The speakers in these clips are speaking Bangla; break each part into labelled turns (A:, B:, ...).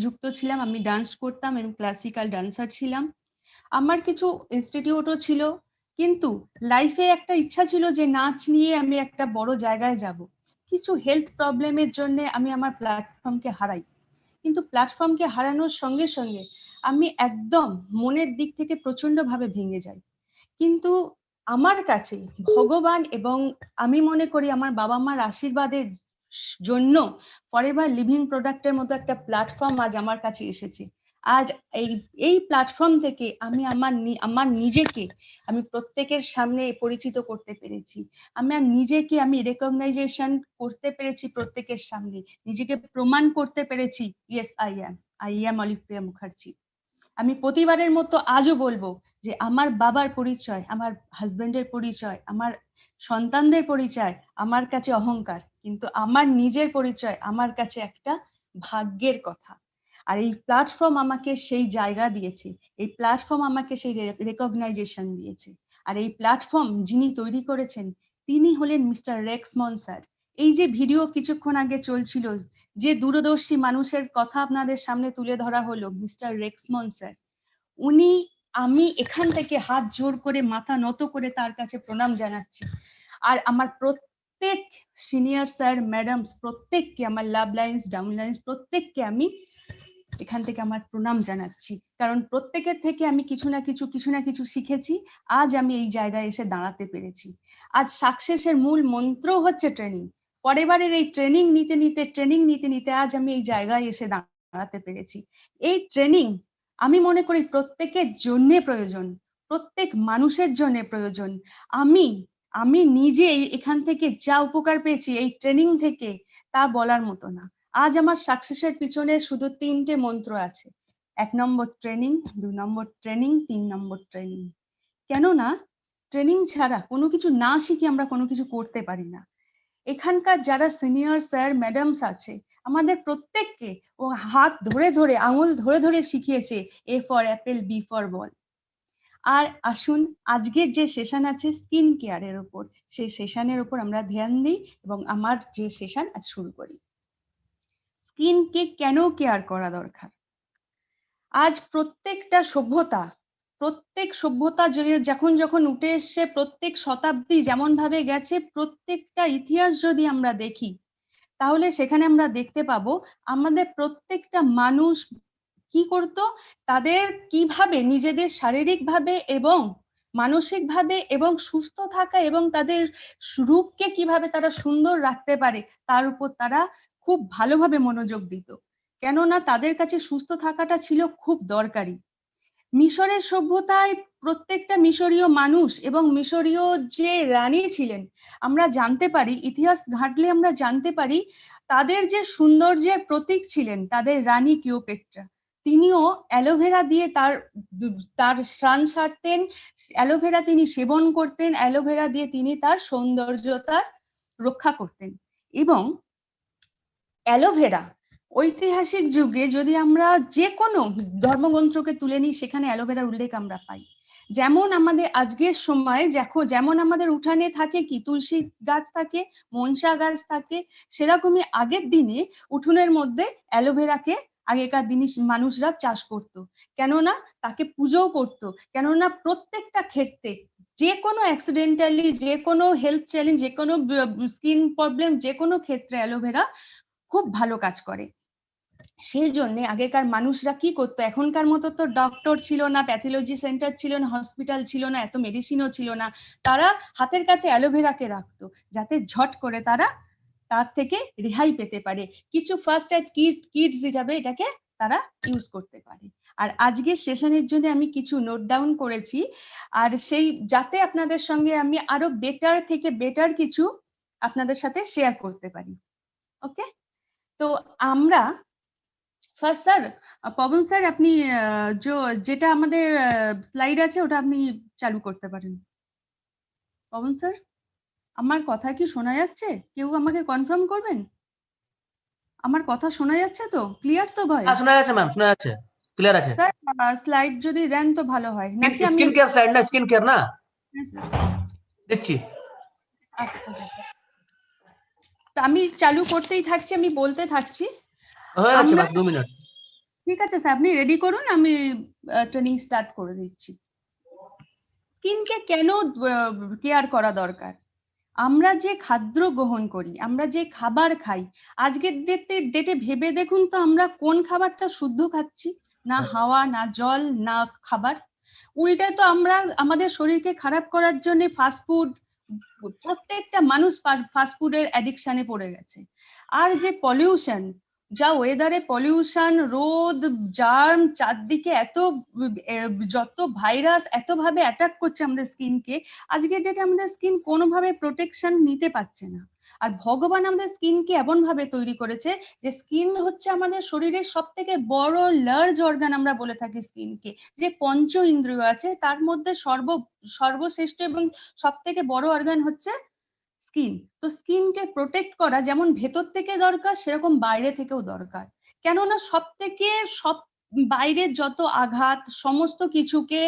A: যুক্ত ছিলাম, আমি ডান্স করতাম এবং ক্লাসিক্যাল ডান্সার ছিলাম। আমার কিছু ইনস্টিটিউটও ছিল, কিন্তু লাইফে একটা ইচ্ছা ছিল যে নাচ নিয়ে আমি একটা বড় জায়গায় যাব। কিছু হেলথ প্রবলেমের জন্য আমি আমার প্ল্যাটফর্মকে হারাই, কিন্তু প্ল্যাটফর্মকে হারানোর সঙ্গে সঙ্গে আমি একদম মনের দিক থেকে প্রচন্ডভাবে ভেঙে যাই। কিন্তু আমার কাছে ভগবান এবং আমি মনে করি আমার বাবা মার আশীর্বাদের জন্য ফরএভার লিভিং প্রোডাক্টের মতো একটা প্ল্যাটফর্ম আজ আমার কাছে এসেছে। আজ এই এই প্ল্যাটফর্ম থেকে আমি আমার নিজেকে আমি প্রত্যেকের সামনে পরিচিত করতে পেরেছি। আমার নিজেকে আমি রেকগনাইজেশন করতে পেরেছি প্রত্যেকের সামনে, নিজেকে প্রমাণ করতে পেরেছি, yes I am Olivia Mukherjee. আমি প্রতিবারের মতো আজও বলবো যে আমার বাবার পরিচয়, আমার হাজবেন্ডের পরিচয়, আমার সন্তানদের পরিচয় আমার কাছে অহংকার, কিন্তু আমার নিজের পরিচয় আমার কাছে একটা ভাগ্যের কথা। আর এই প্ল্যাটফর্ম আমাকে সেই জায়গা দিয়েছে, এই প্ল্যাটফর্ম আমাকে সেই রেকগনাইজেশন দিয়েছে। আর এই প্ল্যাটফর্ম যিনি তৈরি করেছেন তিনি হলেন মিস্টার রেক্সমন স্যার। এই যে ভিডিও কিছুক্ষণ আগে চলছিল, যে দূরদর্শী মানুষের কথা আপনাদের সামনে তুলে ধরা হলো, মিস্টার রেক্সমন স্যার, উনি, আমি এখান থেকে হাত জোর করে মাথা নত করে তার কাছে প্রণাম জানাচ্ছি। আর আমার প্রত্যেক সিনিয়র স্যার ম্যাডামস প্রত্যেককে, আমার লাভ লাইন্স ডাউন লাইন্স প্রত্যেককে আমি এখান থেকে আমার প্রণাম জানাচ্ছি, কারণ প্রত্যেকের থেকে আমি কিছু না কিছু শিখেছি। আজ আমি এই জায়গায় এসে দাঁড়াতে পেরেছি। আজ সাকসেসের মূল মন্ত্র হচ্ছে ট্রেনিং। পরেবারের এই ট্রেনিং নিতে নিতে আজ আমি এই জায়গায় এসে দাঁড়াতে পেরেছি। এই ট্রেনিং আমি মনে করি প্রত্যেকের জন্য প্রয়োজন, প্রত্যেক মানুষের জন্য প্রয়োজন। আমি নিজে এখান থেকে যা উপকার পেয়েছি এই ট্রেনিং থেকে, তা বলার মতো না। আজ আমার সাকসেসের পিছনে শুধু 3টে মন্ত্র আছে: 1 নম্বর ট্রেনিং, 2 নম্বর ট্রেনিং, 3 নম্বর ট্রেনিং। কেননা ট্রেনিং ছাড়া কোনো কিছু না শিখে আমরা কোনো কিছু করতে পারি না। এখানকার যারা সিনিয়র স্যার ম্যাডামস আছে আমাদের প্রত্যেককে ও হাত ধরে ধরে, আঙুল ধরে ধরে শিখিয়েছে A for apple, B for ball. আর আসুন, আজকের যে সেশন আছে স্কিন কেয়ারের উপর, সেই সেশনের উপর আমরা ধ্যান দিই এবং আমার যে সেশন আজ শুরু করি। স্কিনকে কেন কেয়ার করা দরকার? আজ প্রত্যেক সভ্যতা যখন যখন উঠে এসছে, প্রত্যেক শতাব্দী যেমন ভাবে গেছে, প্রত্যেকটা ইতিহাস যদি আমরা দেখি, তাহলে সেখানে আমরা দেখতে পাবো আমাদের প্রত্যেকটা মানুষ কি করত, তাদের কিভাবে নিজেদের শারীরিকভাবে এবং মানসিকভাবে এবং সুস্থ থাকা এবং তাদের রূপকে কিভাবে তারা সুন্দর রাখতে পারে তার উপর তারা খুব ভালোভাবে মনোযোগ দিত। কেননা তাদের কাছে সুস্থ থাকাটা ছিল খুব দরকারি। মিশরের সভ্যতায় প্রত্যেকটা মিশরীয় মানুষ এবং মিশরীয় যে রানী ছিলেন, আমরা জানতে পারি, ইতিহাস ঘাঁটলে আমরা জানতে পারি, তাদের যে সৌন্দর্যের প্রতীক ছিলেন তাদের রানী ক্লিওপেট্রা। তিনিও অ্যালোভেরা দিয়ে তার স্নান সারতেন, অ্যালোভেরা তিনি সেবন করতেন, অ্যালোভেরা দিয়ে তিনি তার সৌন্দর্যতার রক্ষা করতেন। এবং অ্যালোভেরা ঐতিহাসিক যুগে যদি আমরা যে কোনো ধর্মগ্রন্থকে তুলে নিই, সেখানে অ্যালোভেরার উল্লেখ আমরা পাই। যেমন আমাদের আজকের সময় যেমন আমাদের উঠানে থাকে কি তুলসী গাছ থাকে, মনসা গাছ থাকে, সেরকমই আগের দিনে উঠোনের মধ্যে অ্যালোভেরাকে আগেকার দিনে মানুষরা চাষ করত। কেননা তাকে পুজোও করত, কেননা প্রত্যেকটা ক্ষেত্রে যে কোনো অ্যাক্সিডেন্টালি, যে কোনো হেলথ চ্যালেঞ্জ, যে কোনো স্কিন প্রবলেম, যে কোনো ক্ষেত্রে অ্যালোভেরা খুব ভালো কাজ করে। সেই জন্য আগেকার মানুষরা কি করতো, এখনকার মতো তো ডক্টর ছিল না, প্যাথোলজি সেন্টার ছিল না, হসপিটাল ছিল না, এত মেডিসিনও ছিল না। তারা হাতের কাছে অ্যালোভেরাকে রাখতো, যাতে ঝট করে তারা তার থেকে রেহাই পেতে পারে, কিছু ফার্স্ট এড কিটস যেটাবে এটাকে তারা ইউজ করতে পারে। আর আজকের সেশনের জন্য আমি কিছু নোট ডাউন করেছি, আর সেই যাতে আপনাদের সঙ্গে আমি আরো বেটার থেকে বেটার কিছু আপনাদের সাথে শেয়ার করতে পারি। ওকে, তো আমরা ফার্স্ট স্যার, পবন স্যার, আপনি যেটা আমাদের স্লাইড আছে ওটা আপনি চালু করতে পারেন। পবন স্যার, আমার কথা কি শোনা যাচ্ছে? কেউ আমাকে কনফার্ম করবেন আমার কথা শোনা যাচ্ছে তো? ক্লিয়ার তো ভয়েস?
B: শোনা যাচ্ছে ম্যাম, শোনা যাচ্ছে, ক্লিয়ার আছে।
A: স্যার স্লাইড যদি দেন তো ভালো হয়, নাকি আমি
B: স্কিন কেয়ার স্লাইড না, স্কিন কেয়ার না দিচ্ছি।
A: আমি চালু করতেই থাকছি, আমি বলতে থাকছি।
B: হয়ে যাচ্ছে বাস 2 মিনিট।
A: ঠিক আছে স্যার, আপনি রেডি করুন, আমি ট্রেনিং স্টার্ট করে দিচ্ছি। স্কিনকে কেন কেয়ার করা দরকার? আমরা যে খাদ্য গ্রহণ করি, আমরা যে খাবার খাই, আজকের ডেটে ভেবে দেখুন তো আমরা কোন খাবারটা শুদ্ধ খাচ্ছি? না হাওয়া, না জল, না খাবার। উল্টে তো আমরা আমাদের শরীরকে খারাপ করার জন্য ফাস্টফুড, প্রত্যেকটা মানুষ ফাস্টফুডের অ্যাডিকশনে পড়ে গেছে। আর যে পলিউশন, যা ওয়েদারে পলিউশন, রোদ, জার্ম, চারদিকে এত যত ভাইরাস এতভাবে অ্যাটাক করছে আমাদের স্কিনকে, আজকের ডেটে আমাদের স্কিন কোনোভাবে প্রোটেকশন নিতে পারছে না। আর ভগবান আমাদের স্কিনকে এমন ভাবে তৈরি করেছে যে স্কিন হচ্ছে আমাদের শরীরের সব থেকে বড় লার্জ অর্গান, আমরা বলে থাকি স্কিনকে। যে পঞ্চ ইন্দ্রিয় আছে তার মধ্যে সর্বশ্রেষ্ঠ এবং সব থেকে বড় অর্গান হচ্ছে স্কিন। তো স্কিনকে প্রোটেক্ট করা যেমন ভেতর থেকে দরকার, সেরকম বাইরে থেকেও দরকার। কেননা সব বাইরের যত আঘাত সমস্ত কিছুকে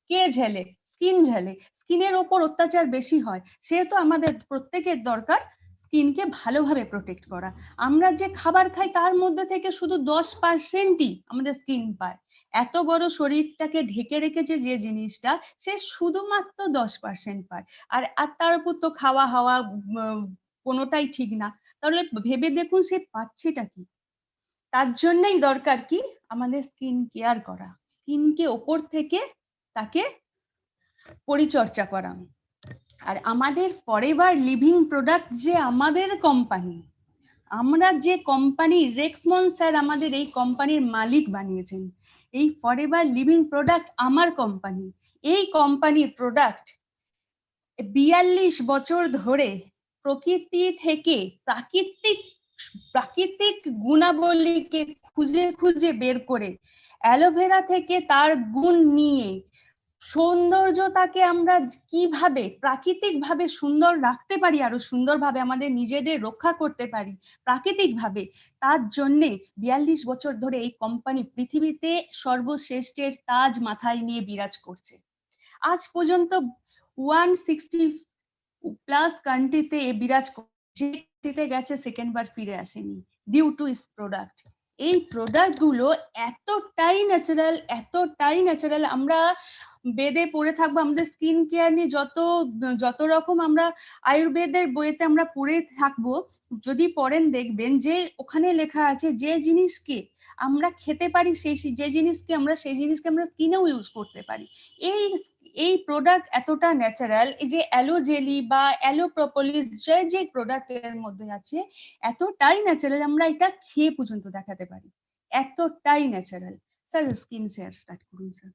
A: কে ঝেলে? স্কিন ঝেলে। স্কিনের ওপর অত্যাচার বেশি হয়, সেহেতু আমাদের প্রত্যেকের দরকার স্কিনকে ভালোভাবে প্রোটেক্ট করা। আমরা যে খাবার খাই তার মধ্যে থেকে শুধু 10%ই আমাদের স্কিন পায়। এত বড় শরীরটাকে ঢেকে রেখেছে যে জিনিসটা, সে শুধুমাত্র 10% পায়। আর আর তার উপর তো খাওয়া হাওয়া কোনোটাই ঠিক না। তাহলে ভেবে দেখুন সে পাচ্ছেটা কি? তার জন্যই দরকার কি আমাদের স্কিন কেয়ার করা, স্কিনকে ওপর থেকে তাকে পরিচর্যা করা। আর আমাদের ফরএভার লিভিং প্রোডাক্ট যে আমাদের কোম্পানি, আমরা যে কোম্পানি, রেক্সমন স্যার আমাদের এই কোম্পানির মালিক বানিয়েছেন। এই ফরএভার লিভিং প্রোডাক্ট আমার কোম্পানি। এই কোম্পানির প্রোডাক্ট 42 বছর ধরে প্রকৃতি থেকে প্রাকৃতিক গুণাবলীকে খুঁজে খুঁজে বের করে অ্যালোভেরা থেকে তার গুণ নিয়ে সৌন্দর্যতাকে আমরা কিভাবে প্রাকৃতিক ভাবে সুন্দর রাখতে পারি, আরো সুন্দরভাবে আমাদের নিজেদের রক্ষা করতে পারি প্রাকৃতিক ভাবে, তার জন্যে 42 বছর ধরে এই কোম্পানি পৃথিবীতে সর্বশ্রেষ্ঠের তাজ মাথায় নিয়ে বিরাজ করছে। আজ পর্যন্ত 160+ কান্ট্রিতে বিরাজ করছে, গেছে সেকেন্ড বার ফিরে আসেনি ডিউ টু ইস প্রোডাক্ট। এই প্রোডাক্ট গুলো এতটাই ন্যাচারাল। আমরা বেদে পড়ে থাকবো আমাদের স্কিন কেয়ার নিয়ে যত রকম আমরা আয়ুর্বেদের বইতে আমরা পড়ে থাকবো, যদি পড়েন দেখবেন যে ওখানে লেখা আছে যে জিনিসকে আমরা খেতে পারি, যে জিনিসকে আমরা স্কিনেও ইউজ করতে পারি। এই প্রোডাক্ট এতটা ন্যাচারাল, এই যে অ্যালো জেলি বা অ্যালো প্রোপোলিস যে প্রোডাক্ট এর মধ্যে আছে, এতটাই ন্যাচারাল আমরা এটা খেয়ে পর্যন্ত দেখাতে পারি, এতটাই natural. Sir skin share start করুন স্যার।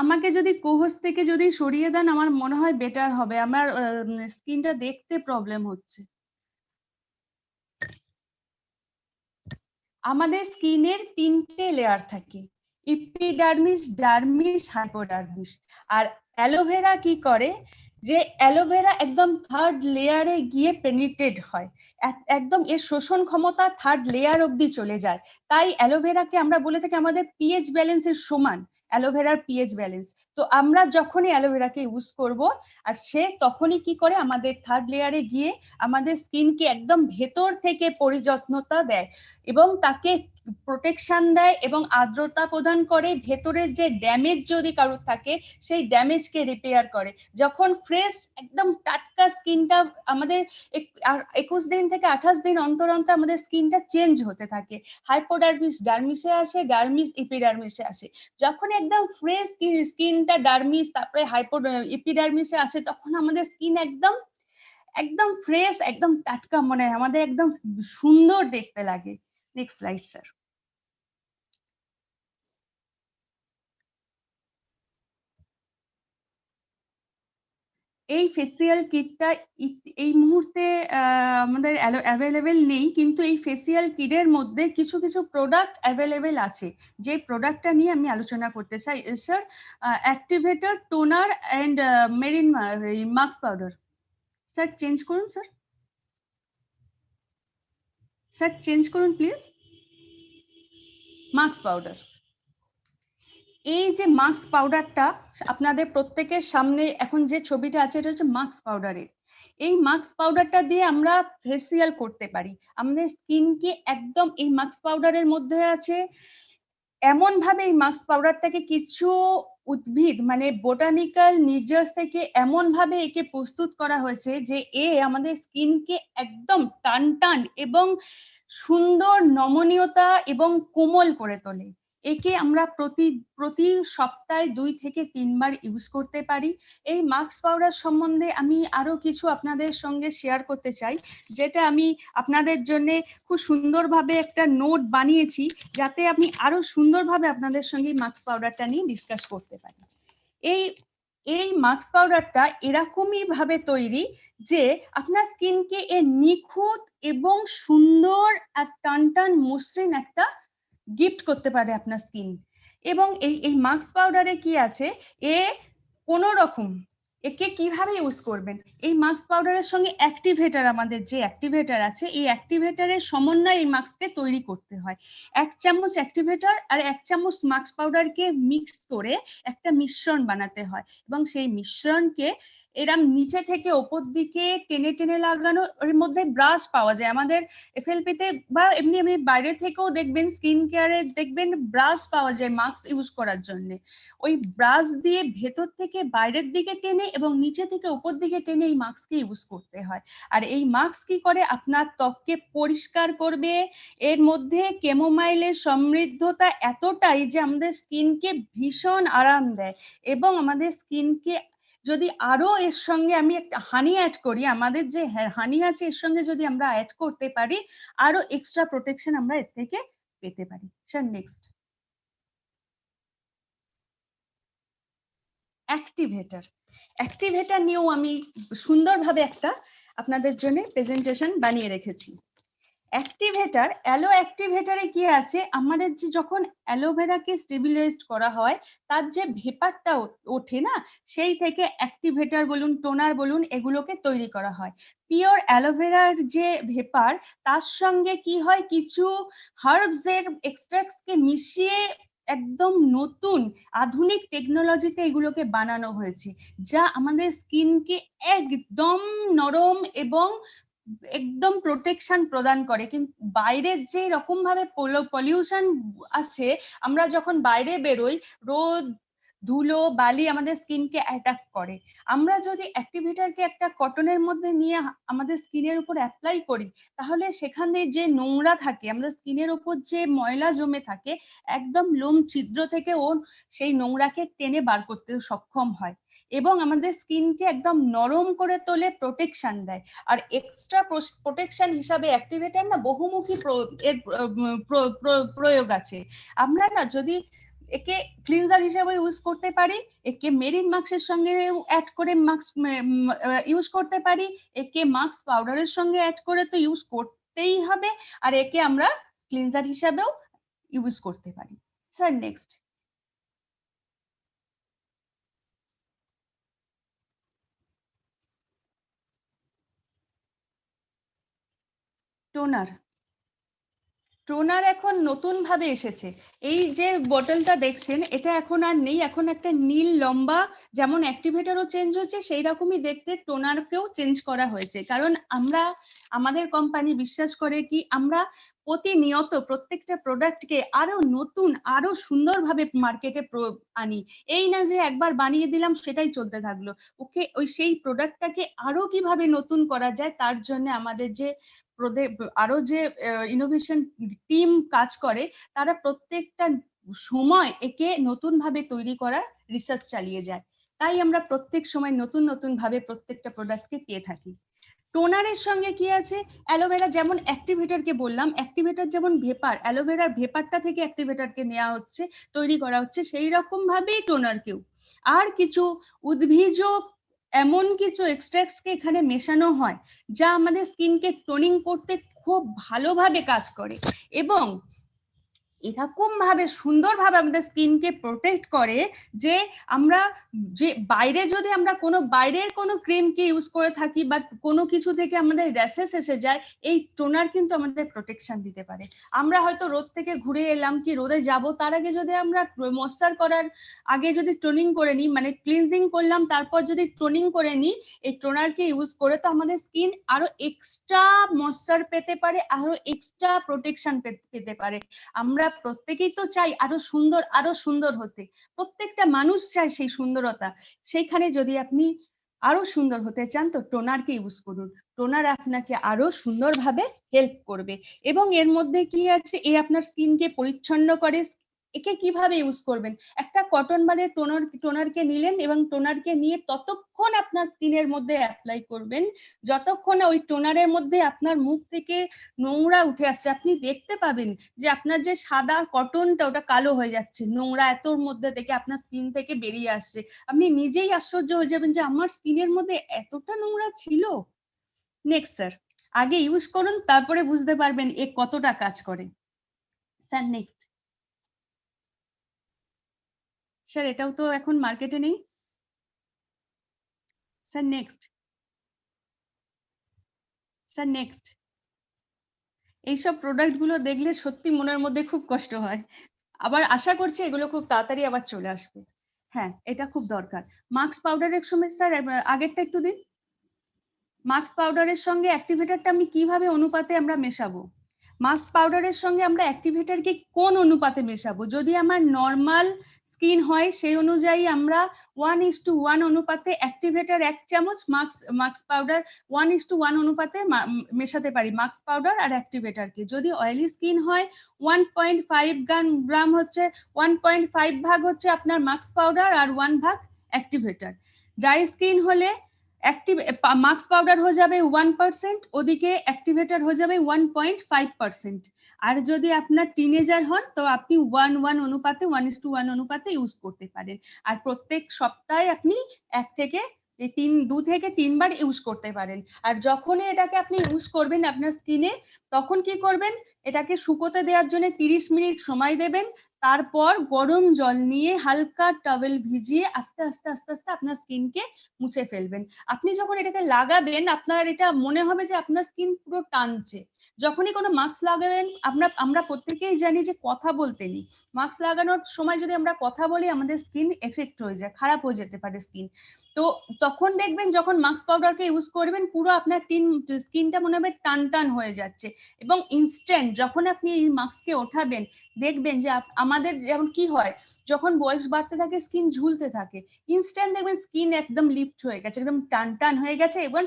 A: আমাকে যদি কোহোস থেকে যদি সরিয়ে দেন আমার মনে হয় বেটার হবে, আমার স্কিনটা দেখতে প্রবলেম হচ্ছে। আমাদের স্কিনের 3টে লেয়ার থাকে, এপিডার্মিস, ডার্মিস, হাইপোডার্মিস। আর অ্যালোভেরা কি করে, যে অ্যালোভেরা একদম থার্ড লেয়ারে গিয়ে পেনিট্রেট হয়, একদম এর শোষণ ক্ষমতা থার্ড লেয়ার অবধি চলে যায়। তাই অ্যালোভেরাকে আমরা বলে থাকি আমাদের পিএইচ ব্যালেন্সের সমান, অ্যালোভেরার পিএইচ ব্যালেন্স। তো আমরা যখনই অ্যালোভেরাকে ইউজ করব, আর সে তখনই কি করে আমাদের থার্ড লেয়ারে গিয়ে আমাদের স্কিনকে একদম ভেতর থেকে পরিযত্নতা দেয় এবং তাকে প্রোটেকশন দেয় এবং আর্দ্রতা প্রদান করে। ভেতরের যে ড্যামেজ যদি কারোর থাকে সেই ড্যামেজকে রিপেয়ার করে। যখন ফ্রেশ একদম টাটকা স্কিনটা আমাদের 21 দিন থেকে 28 দিন অন্তর অন্তর আমাদের স্কিনটা চেঞ্জ হতে থাকে। হাইপোডার্মিস ডার্মিসে আসে, ডার্মিস এপিডার্মিসে আসে। যখন একদম ফ্রেশ স্কিনটা ডার্মিস তারপরে এপিডার্মিসে আসে, তখন আমাদের স্কিন একদম ফ্রেশ, একদম টাটকা মনে হয়, আমাদের একদম সুন্দর দেখতে লাগে। Next slide sir. এই ফেসিয়াল কিটটা এই মুহূর্তে আমাদের অ্যাভেলেবেল নেই, কিন্তু এই ফেসিয়াল কিটের মধ্যে কিছু কিছু প্রোডাক্ট অ্যাভেলেবেল আছে, যে প্রোডাক্টটা নিয়ে আমি আলোচনা করতে চাই sir. Activator, toner and marine mask powder. Sir change করুন স্যার, স্যার চেঞ্জ করুন প্লিজ। মাস্ক পাউডার, এই যে মাস্ক পাউডারটা আপনাদের প্রত্যেকের সামনে এখন যে ছবিটা আছে, এটা হচ্ছে মাস্ক পাউডারের। এই মাস্ক পাউডারটা দিয়ে আমরা ফেসিয়াল করতে পারি। আমাদের স্কিনকে একদম এই মাস্ক পাউডারের মধ্যে আছে এমন ভাবে এই মাস্ক পাউডারটাকে কিছু উদ্ভিদ মানে বোটানিক্যাল নির্যাস থেকে এমন ভাবে একে প্রস্তুত করা হয়েছে যে আমাদের স্কিনকে একদম টান টান এবং সুন্দর নমনীয়তা এবং কোমল করে তোলে। একে আমরা প্রতি সপ্তাহে 2 থেকে 3 বার ইউজ করতে পারি। এই মাস্ক পাউডার সম্বন্ধে আমি আরো কিছু আপনাদের সঙ্গে শেয়ার করতে চাই, যেটা আমি আপনাদের জন্য খুব সুন্দরভাবে একটা নোট বানিয়েছি, যাতে আপনি আরো সুন্দরভাবে আপনাদের সঙ্গে মাস্ক পাউডারটা নিয়ে ডিসকাস করতে পারি। এই মাস্ক পাউডারটা এরকমই ভাবে তৈরি যে আপনার স্কিনকে নিখুঁত এবং সুন্দর আর টান টান মসৃণ একটা গিফট করতে পারে আপনার স্কিন। এবং এই মাস্ক পাউডারে কি আছে, কোনো রকম একে কিভাবে ইউজ করবেন, এই মাস্ক পাউডারের সঙ্গে অ্যাক্টিভেটর, আমাদের যে অ্যাক্টিভেটর আছে এই অ্যাক্টিভেটরের সমন্বয়ে এই মাস্ককে তৈরি করতে হয়। 1 চামচ অ্যাক্টিভেটর আর 1 চামচ মাস্ক পাউডারকে মিক্স করে একটা মিশ্রণ বানাতে হয়, এবং সেই মিশ্রণকে এরম নিচে থেকে ওপর দিকে টেনে টেনে লাগানো। ওর মধ্যে ব্রাশ পাওয়া যায়, আমাদের এফএলপিতে বা এমনি এমনি বাইরে থেকেও দেখবেন স্কিন কেয়ারে দেখবেন ব্রাশ পাওয়া যায় মাস্ক ইউজ করার জন্য। ওই ব্রাশ দিয়ে ভেতর থেকে বাইরের দিকে টেনে এবং নিচে থেকে উপর দিকে টেনে এই মাস্ককে ইউজ করতে হয়। আর এই মাস্ক কি করে, আপনার ত্বককে পরিষ্কার করবে। এর মধ্যে ক্যামোমাইলের সমৃদ্ধতা এতটাই যে আমাদের স্কিনকে ভীষণ আরাম দেয়, এবং আমাদের স্কিনকে যদি আরো এর সঙ্গে আমি একটা হানি অ্যাড করি, আমাদের যে হানি আছে এর সঙ্গে যদি আমরা অ্যাড করতে পারি, আরো এক্সট্রা প্রোটেকশন আমরা এর থেকে পেতে পারি। স্যার নেক্সট, অ্যাক্টিভেটর নিয়েও আমি সুন্দরভাবে একটা আপনাদের জন্য প্রেজেন্টেশন বানিয়ে রেখেছি। অ্যালো অ্যাক্টিভেটরে কি আছে, আমাদের যে যখন অ্যালোভেরাকে স্টেবিলাইজড করা হয় তার যে ভেপারটা ওঠে না, সেই থেকে অ্যাক্টিভেটর বলুন, টোনার বলুন, এগুলোকে তৈরি করা হয়। পিওর অ্যালোভেরার যে ভেপার, তার সঙ্গে কি হয়, কিছু হার্বস এর এক্সট্রাক্টকে মিশিয়ে একদম নতুন আধুনিক টেকনোলজিতে এগুলোকে বানানো হয়েছে, যা আমাদের স্কিনকে একদম নরম এবং একদম প্রোটেকশন প্রদান করে। কিন্তু বাইরের যে রকম ভাবে পলিউশন আছে, আমরা যখন বাইরে বেরোই, রোদ ধুলো বালি আমাদের স্কিনকে অ্যাটাক করে। আমরা যদি অ্যাক্টিভেটরকে একটা কটনের মধ্যে নিয়ে আমাদের স্কিনের উপর অ্যাপ্লাই করি, তাহলে সেখানে যে নোংরা থাকে, আমাদের স্কিনের উপর যে ময়লা জমে থাকে, একদম লোম ছিদ্র থেকে ও সেই নোংরাকে টেনে বার করতে সক্ষম হয়, এবং আমাদের স্কিনকে একদম নরম করে তোলে, প্রোটেকশন দেয়। আর এক্সট্রা প্রোটেকশন হিসাবে অ্যাক্টিভেটর না বহুমুখী প্রয়োগ আছে। আমরা না যদি একে ক্লিনজার হিসেবে ইউজ করতে পারি, একে মেরিন মাস্কের সঙ্গে অ্যাড করে মাস্ক ইউজ করতে পারি, একে মাস্ক পাউডারের সঙ্গে অ্যাড করে তো ইউজ করতেই হবে, আর একে আমরা ক্লিনজার হিসাবেও ইউজ করতে পারি। Sir next, toner. টোনার এখন নতুন ভাবে এসেছে। এই যে বোতলটা দেখছেন, এটা এখন আর নেই, এখন একটা নীল লম্বা, যেমন অ্যাক্টিভেটরও চেঞ্জ হচ্ছে সেই রকমই দেখতে টোনারকেও চেঞ্জ করা হয়েছে। কারণ আমাদের কোম্পানি বিশ্বাস করে কি, আমরা প্রতিনিয়ত প্রত্যেকটা প্রোডাক্টকে আরো নতুন, আরো সুন্দরভাবে মার্কেটে আনি। এই না যে একবার বানিয়ে দিলাম সেটাই চলতে থাকলো, ওকে সেই প্রোডাক্টটাকে আরো কিভাবে নতুন করা যায়, তার জন্য আমাদের যে আরো যে ইনোভেশন টিম কাজ করে, তারা প্রত্যেকটা সময় একে নতুন ভাবে তৈরি করার রিসার্চ চালিয়ে যায়। তাই আমরা প্রত্যেক সময় নতুন নতুন ভাবে প্রত্যেকটা প্রোডাক্টকে পেয়ে থাকি। টোনারের সঙ্গে কি আছে, অ্যালোভেরা যেমন অ্যাক্টিভেটরকে বললাম, অ্যাক্টিভেটর যেমন ভেপার, অ্যালোভেরার ভেপারটা থেকে অ্যাক্টিভেটরকে নেওয়া হচ্ছে, তৈরি করা হচ্ছে, সেই রকম ভাবেই টোনারকেও আর কিছু উদ্ভিজ এমন কিছু এক্সট্রাক্টসকে এখানে মেশানো হয়, যা আমাদের স্কিনকে টোনিং করতে খুব ভালোভাবে কাজ করে। এবং এরকম ভাবে সুন্দরভাবে আমাদের স্কিনকে প্রোটেক্ট করে যে আমরা যে বাইরে যদি আমরা কোনো বাইরের কোনো ক্রিমকে ইউজ করে থাকি বা কোনো কিছু থেকে আমাদের র্যাশেস এসে যায়, এই টোনার কিন্তু আমাদের প্রোটেকশন দিতে পারে। আমরা হয়তো রোদ থেকে ঘুরে এলাম কি রোদে যাব, তার আগে যদি আমরা ময়েশ্চার করার আগে যদি টোনিং করে নিই, মানে ক্লিনজিং করলাম তারপর যদি টোনিং করে নিই এই টোনারকে ইউজ করে, তো আমাদের স্কিন আরো এক্সট্রা ময়েশ্চার পেতে পারে, আরো এক্সট্রা প্রোটেকশন পেতে পারে। আমরা প্রত্যেকেই তো চাই আরো সুন্দর হতে, প্রত্যেকটা মানুষ চায় সেই সুন্দরতা। সেইখানে যদি আপনি আরো সুন্দর হতে চান তো টোনারকে ইউজ করুন। টোনার আপনাকে আরো সুন্দরভাবে হেল্প করবে। এবং এর মধ্যে কি আছে, এ আপনার স্কিনকে পরিচ্ছন্ন করে। একে কিভাবে ইউজ করবেন, একটা কটন বারের টোনারকে নিলেন এবং টোনারকে নিয়ে ততক্ষণ আপনার স্কিনের মধ্যে অ্যাপ্লাই করবেন যতক্ষণ ওই টোনারের মধ্যে আপনার মুখ থেকে নোংরা উঠে আসছে। আপনি দেখতে পাবেন যে আপনার যে সাদা কটনটা ওটা কালো হয়ে যাচ্ছে, নোংরা এতর মধ্যে থেকে আপনার স্কিন থেকে বেরিয়ে আসছে। আপনি নিজেই আশ্চর্য হয়ে যাবেন যে আমার স্কিনের মধ্যে এতটা নোংরা ছিল। নেক্সট স্যার, আগে ইউজ করুন তারপরে বুঝতে পারবেন এ কতটা কাজ করে। Sir next. স্যার এটাও তো এখন মার্কেটে নেই। Sir next. Sir next. এইসব প্রোডাক্ট গুলো দেখলে সত্যি মনের মধ্যে খুব কষ্ট হয়। আবার আশা করছি এগুলো খুব তাড়াতাড়ি আবার চলে আসবে। হ্যাঁ, এটা খুব দরকার। মাস্ক পাউডারের সময় স্যার আগেরটা একটু দিন। মাস্ক পাউডারের সঙ্গে অ্যাক্টিভেটরটা আমি কিভাবে অনুপাতে আমরা মেশাবো? মাস্ক পাউডারের সঙ্গে আমরা অ্যাক্টিভেটরকে কোন অনুপাতে মেশাবো? যদি আমার নরমাল স্কিন হয় সেই অনুযায়ী আমরা 1:1 অনুপাতে অ্যাক্টিভেটর 1 চামচ, মাস্ক পাউডার 1:1 অনুপাতে মেশাতে পারি মাস্ক পাউডার আর অ্যাক্টিভেটরকে। যদি অয়েলি স্কিন হয় 1.5 গ্রাম হচ্ছে 1.5 ভাগ হচ্ছে আপনার মাস্ক পাউডার আর 1 ভাগ অ্যাক্টিভেটর। ড্রাই স্কিন হলে মাস্ক পাউডার হয়ে যাবে 1%, ওদিকে অ্যাক্টিভেটর হয়ে যাবে 1.5%। আর যদি আপনার টিনেজার হন তো আপনি 1:1 অনুপাতে 1:1 অনুপাতে ইউজ করতে পারেন। আর প্রত্যেক সপ্তাহে আপনি 2 থেকে 3 বার ইউজ করতে পারেন। আর যখনই এটাকে আপনি ইউজ করবেন আপনার স্কিনে, তখন কি করবেন, এটাকে শুকোতে দেওয়ার জন্য 30 মিনিট সময় দেবেন। তারপর গরম জল নিয়ে হালকা টাওয়েল ভিজিয়ে আস্তে আস্তে আস্তে আস্তে আপনার স্কিনকে মুছে ফেলবেন। আপনি যখন এটাকে লাগাবেন আপনার এটা মনে হবে যে আপনার স্কিন পুরো টানছে। যখনই কোনো মাস্ক লাগাবেন, আমরা প্রত্যেকেই জানি যে কথা বলতে নেই। মাস্ক লাগানোর সময় যদি আমরা কথা বলি আমাদের স্কিন এফেক্ট হয়ে যায়, খারাপ হয়ে যেতে পারে স্কিন। তো তখন দেখবেন যখন মাস্ক পাউডারকে ইউজ করবেন পুরো আপনার স্কিনটা মনে হবে টান টান হয়ে যাচ্ছে। এবং ইনস্ট্যান্ট যখন আপনি এই মাস্ককে ওঠাবেন দেখবেন যে আমাদের যেমন কি হয়, যখন বয়স বাড়তে থাকে স্কিন ঝুলতে থাকে, ইনস্ট্যান্ট দেখবেন স্কিন একদম লিফট হয়ে গেছে, একদম টান টান হয়ে গেছে এবং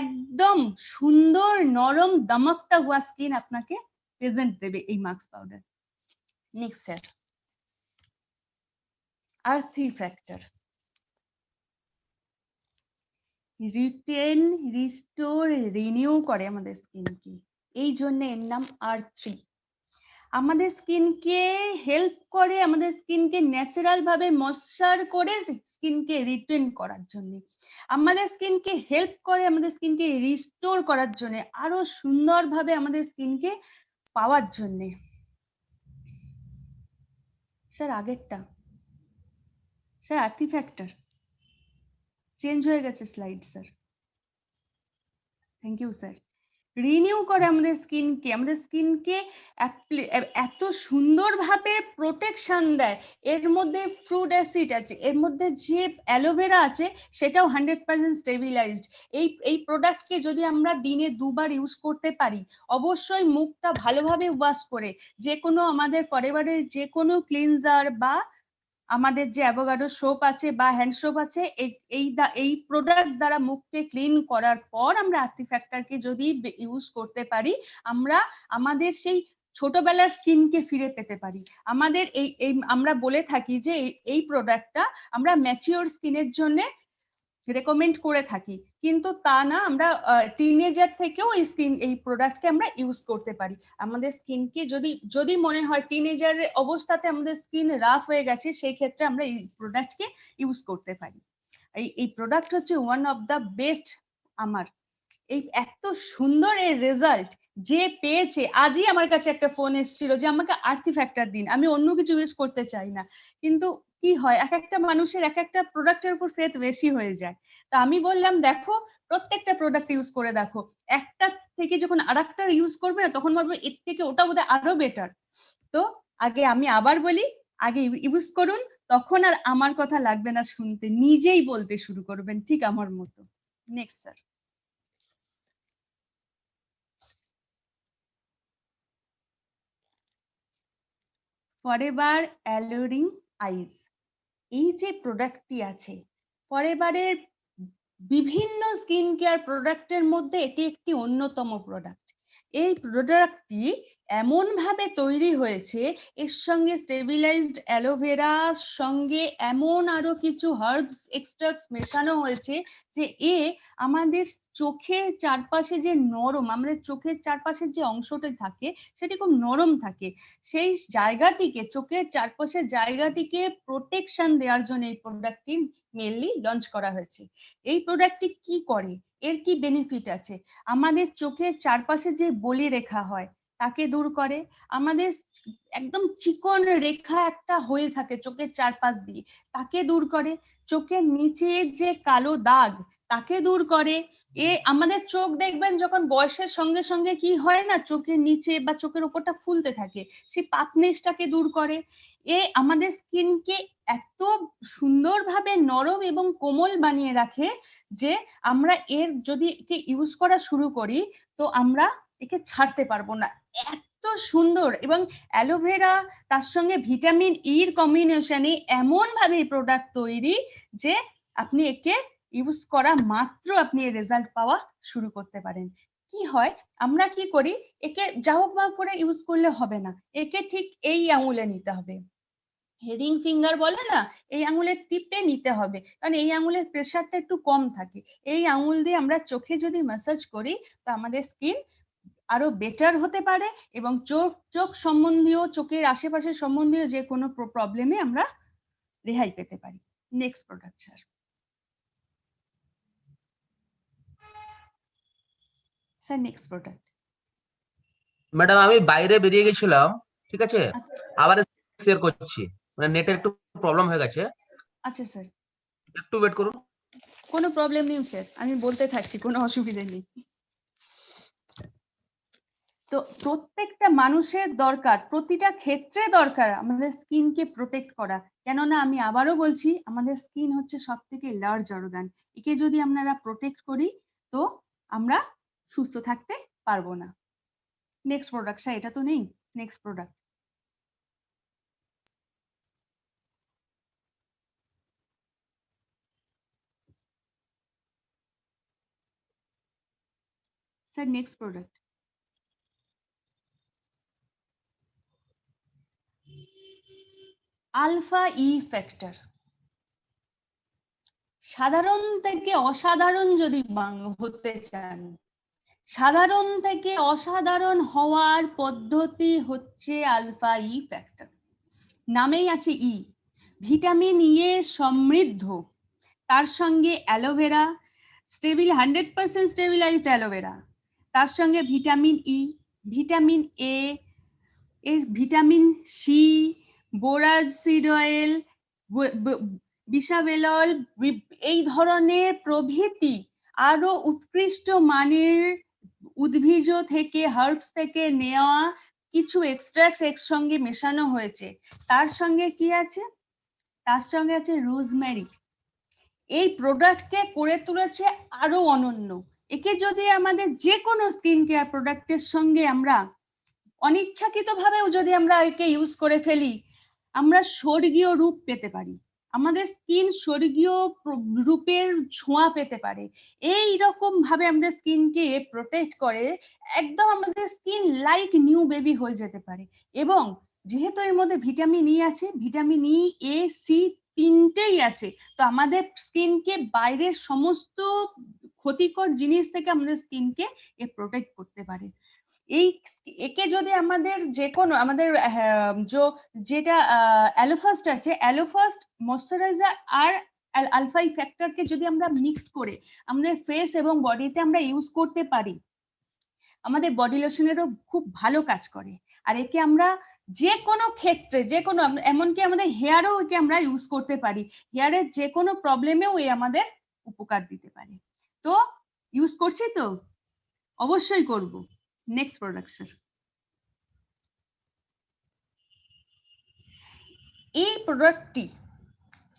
A: একদম সুন্দর নরম দমকতা হুয়া স্কিন আপনাকে প্রেজেন্ট দেবে এই mask powder. Next sir, earthy factor. Retain, restore, renew করে আমাদের স্কিনকে, এই জন্য এর নাম আর্থি। আমাদের স্কিনকে হেল্প করে, আমাদের স্কিনকে ন্যাচারাল ভাবে ময়েশ্চার করে স্কিনকে রিটেন করার জন্য, আমাদের স্কিনকে হেল্প করে আমাদের স্কিনকে রিস্টোর করার জন্য, আরো সুন্দরভাবে আমাদের স্কিনকে পাওয়ার জন্য। স্যার আগেরটা স্যার আর্থি ফ্যাক্টর চেঞ্জ হয়ে গেছে slide sir. Thank you sir. Renew করে আমাদের স্কিনকে এত সুন্দরভাবে প্রোটেকশন দেয়। এর মধ্যে ফ্রুট অ্যাসিড আছে, এর মধ্যে যে অ্যালোভেরা আছে সেটাও 100% স্টেবিলাইজড। এই প্রোডাক্টকে যদি আমরা দিনে 2 বার ইউজ করতে পারি, অবশ্যই মুখটা ভালোভাবে ওয়াশ করে যে কোনো আমাদের ফরএভারের যে কোনো ক্লিনজার বা আমাদের যে অ্যাভোকাডো সোপ আছে বা হ্যান্ড সোপ আছে, এই প্রোডাক্ট দ্বারা মুখকে ক্লিন করার পর আমরা আর্থি ফ্যাক্টরকে যদি ইউজ করতে পারি, আমরা আমাদের সেই ছোটবেলার স্কিনকে ফিরে পেতে পারি। আমাদের এই আমরা বলে থাকি যে এই প্রোডাক্টটা আমরা ম্যাচিওর স্কিনের জন্য রেকমেন্ড করে থাকি, কিন্তু তা না, আমরা টিনেজার থেকেও এই প্রোডাক্টকে আমরা ইউজ করতে পারি। আমাদের স্কিনকে যদি মনে হয় টিনেজারের অবস্থাতে আমাদের স্কিন রাফ হয়ে গেছে, সেই ক্ষেত্রে আমরা এই প্রোডাক্টকে ইউজ করতে পারি। এই প্রোডাক্ট হচ্ছে ওয়ান অফ দ্য বেস্ট। আমার এই এত সুন্দর এর রেজাল্ট, যে পেয়েছে, আজই আমার কাছে একটা ফোন এসেছিল যে আমাকে আরতি ফ্যাক্টর দিন, আমি অন্য কিছু ইউজ করতে চাই না। কিন্তু কি হয়, এক একটা মানুষের এক একটা প্রোডাক্টের উপর ফেথ বেশি হয়ে যায়। তা আমি বললাম দেখো প্রত্যেকটা প্রোডাক্ট ইউজ করে দেখো, একটা থেকে যখন আরেকটা ইউজ করবে না তখন ভাববে এর থেকে ওটা বোধহয় আরো বেটার। তো আগে আমি আবার বলি, আগে ইউজ করুন, তখন আর আমার কথা লাগবে না শুনতে, নিজেই বলতে শুরু করবেন ঠিক আমার মতো। Next sir. ফরএভার অ্যালোরিং আইজ, এই যে প্রোডাক্টটি আছে ফরএভারের বিভিন্ন স্কিন কেয়ার প্রোডাক্টের মধ্যে এটি একটি অন্যতম প্রোডাক্ট। এই প্রোডাক্টটি এমন ভাবে তৈরি হয়েছে, এর সঙ্গে স্টেবিলাইজড অ্যালোভেরার সঙ্গে এমন আরো কিছু হার্বস এক্সট্রাক্টস মেশানো হয়েছে যে এ আমাদের চোখের চারপাশে যে নরম, আমাদের চোখের চারপাশের যে অংশটা থাকে সেটি খুব নরম থাকে, সেই জায়গাটিকে, চোখের চারপাশের জায়গাটিকে প্রোটেকশন দেওয়ার জন্য এই প্রোডাক্টটি মেনলি লঞ্চ করা হয়েছে। এই প্রোডাক্টটি কি করে, এর কি বেনিফিট আছে, আমাদের চোখের চারপাশে যে বলি রেখা হয় তাকে দূর করে, আমাদের একদম চিকন রেখা একটা হয়ে থাকে চোখের চারপাশ দিয়ে তাকে দূর করে, চোখের নিচের যে কালো দাগ তাকে দূর করে। আমাদের চোখ দেখবেন যখন বয়সের সঙ্গে সঙ্গে কি হয় না, চোখের নিচে বা চোখের উপরটা ফুলতে থাকে, সেই পাতনেসটাকে দূর করে। আমাদের স্কিনকে এত সুন্দরভাবে নরম এবং কোমল বানিয়ে রাখে যে আমরা এর যদি একে ইউজ করা শুরু করি তো আমরা একে ছাড়তে পারবো না, এত সুন্দর। এবং অ্যালোভেরা তার সঙ্গে ভিটামিন ইর কম্বিনেশনে এমন ভাবে প্রোডাক্ট তৈরি যে আপনি একে ইউজ করা মাত্র আপনি এর রেজাল্ট পাওয়া শুরু করতে পারেন। কি হয়, আমরা কি করি, একে যা হোক বা করে ইউজ করলে হবে না, একে ঠিক এই আঙুলে নিতে হবে, হেডিং ফিঙ্গার বলে না, এই আঙুলের টিপে নিতে হবে, কারণ এই আঙুলের প্রেসারটা একটু কম থাকে। এই আঙুল দিয়ে আমরা চোখে যদি ম্যাসাজ করি তো আমাদের স্কিন আরো বেটার হতে পারে এবং চোখ সম্বন্ধীয়, চোখের আশেপাশে সম্বন্ধীয় যে কোনো প্রবলেমে আমরা রেহাই পেতে পারি। Next product sir. Sir next product.
B: Madam আমি বাইরে বেরিয়ে গেছিলাম, ঠিক আছে, আবার শেয়ার করছি, মানে নেটের একটু প্রবলেম হয়ে গেছে।
A: আচ্ছা স্যার,
B: একটু ওয়েট করুন।
A: কোনো প্রবলেম নেই স্যার, আমি বলতে থাকছি, কোনো অসুবিধা নেই। তো প্রত্যেকটা মানুষের দরকার, প্রতিটা ক্ষেত্রে দরকার আমাদের স্কিনকে প্রোটেক্ট করা, কেননা আমি আবারও বলছি আমাদের স্কিন হচ্ছে সব থেকে লার্জ অর্গান, একে যদি আমরা প্রোটেক্ট করি তো আমরা সুস্থ থাকতে পারবো না। নেক্সট প্রোডাক্ট স্যার, এটা তো নেই, next product. Sir next product. Alpha E factor. সাধারণ থেকে অসাধারণ যদি হতে চান, সাধারণ থেকে অসাধারণ হওয়ার পদ্ধতি হচ্ছে আলফা ই ফ্যাক্টর। নামেই আছে ই, ভিটামিন ই এ সমৃদ্ধ, তার সঙ্গে অ্যালোভেরা, 100% স্টেবিলাইজড অ্যালোভেরা, তার সঙ্গে ভিটামিন ই, ভিটামিন এ, এর ভিটামিন সি, বোরাজ সিড অয়েল, বিসাবেলল, এই ধরনের প্রভৃতি আরো উৎকৃষ্ট মানের উদ্ভিজ থেকে, হার্বস থেকে নেওয়া কিছু এক্সট্রাক্টস এর সঙ্গে মেশানো হয়েছে। তার সঙ্গে কি আছে, তার সঙ্গে আছে রোজমেরি। এই প্রোডাক্টকে করে তুলেছে আরো অনন্য। একে যদি আমাদের যে কোনো স্কিন কেয়ার প্রোডাক্টের সঙ্গে আমরা অনিচ্ছাকৃত ভাবেও যদি আমরা একে ইউজ করে ফেলি, আমরা স্বর্গীয় রূপ পেতে পারি, আমাদের স্কিন স্বর্গীয় রূপের ছোঁয়া পেতে পারে। এই রকম ভাবে আমাদের স্কিনকে প্রোটেক্ট করে, একদম আমাদের স্কিন লাইক নিউ বেবি হয়ে যেতে পারে। এবং যেহেতু এর মধ্যে ভিটামিন ই আছে, ভিটামিন ই, এ, সি তিনটেই আছে, তো আমাদের স্কিনকে বাইরের সমস্ত ক্ষতিকর জিনিস থেকে আমাদের স্কিনকে প্রোটেক্ট করতে পারে। এই একে যদি আমাদের যে কোনো আমাদের যেটা অ্যালোফাস্ট আছে, অ্যালোফাস্ট ময়শ্চারাইজার আর আলফা ই ফ্যাক্টরকে যদি আমরা মিক্স করে আমাদের ফেস এবং বডিতে আমরা ইউজ করতে পারি, আমাদের বডি লোশনেরও খুব ভালো কাজ করে। আর একে আমরা যে কোনো ক্ষেত্রে, যে কোনো, এমনকি আমাদের হেয়ারও একে আমরা ইউজ করতে পারি। হেয়ারের যে কোনো প্রবলেমেও এ আমাদের উপকার দিতে পারে। তো ইউজ করছি তো, অবশ্যই করব। Next product sir. এই প্রোডাক্টটি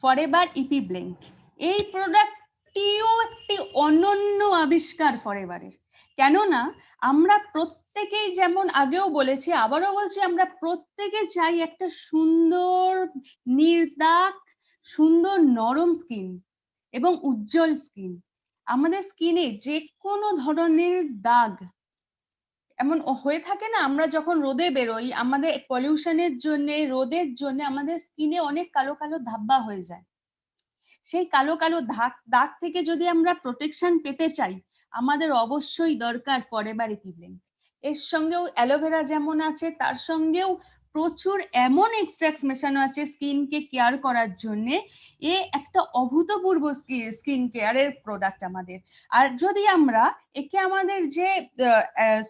A: ফরএভার ইপি ব্লেঙ্ক, এই প্রোডাক্টটিও একটি অনন্য আবিষ্কার ফরএভারের। কেননা আমরা প্রত্যেকেই, যেমন আগেও বলেছি আবারও বলছি, আমরা প্রত্যেকে চাই একটা সুন্দর নির্দাগ, সুন্দর নরম স্কিন এবং উজ্জ্বল স্কিন। আমাদের স্কিনে যে কোনো ধরনের দাগ এমন হয়ে থাকে না, আমরা যখন রোদে বেরোই, আমাদের পলিউশনের জন্য, রোদের জন্য আমাদের স্কিনে অনেক কালো কালো ধাব্বা হয়ে যায়। সেই কালো কালো দাগ থেকে যদি আমরা প্রোটেকশন পেতে চাই, আমাদের অবশ্যই দরকার ফরএভার ইপি ব্লেঙ্ক। এর সঙ্গেও অ্যালোভেরা যেমন আছে, তার সঙ্গেও প্রচুর এমন এক্সট্রাক্টস মেশানো আছে স্কিনকে কেয়ার করার জন্য। এ একটা অভূতপূর্ব স্কিন কেয়ারের প্রোডাক্ট আমাদের। আর যদি আমরা একে আমাদের যে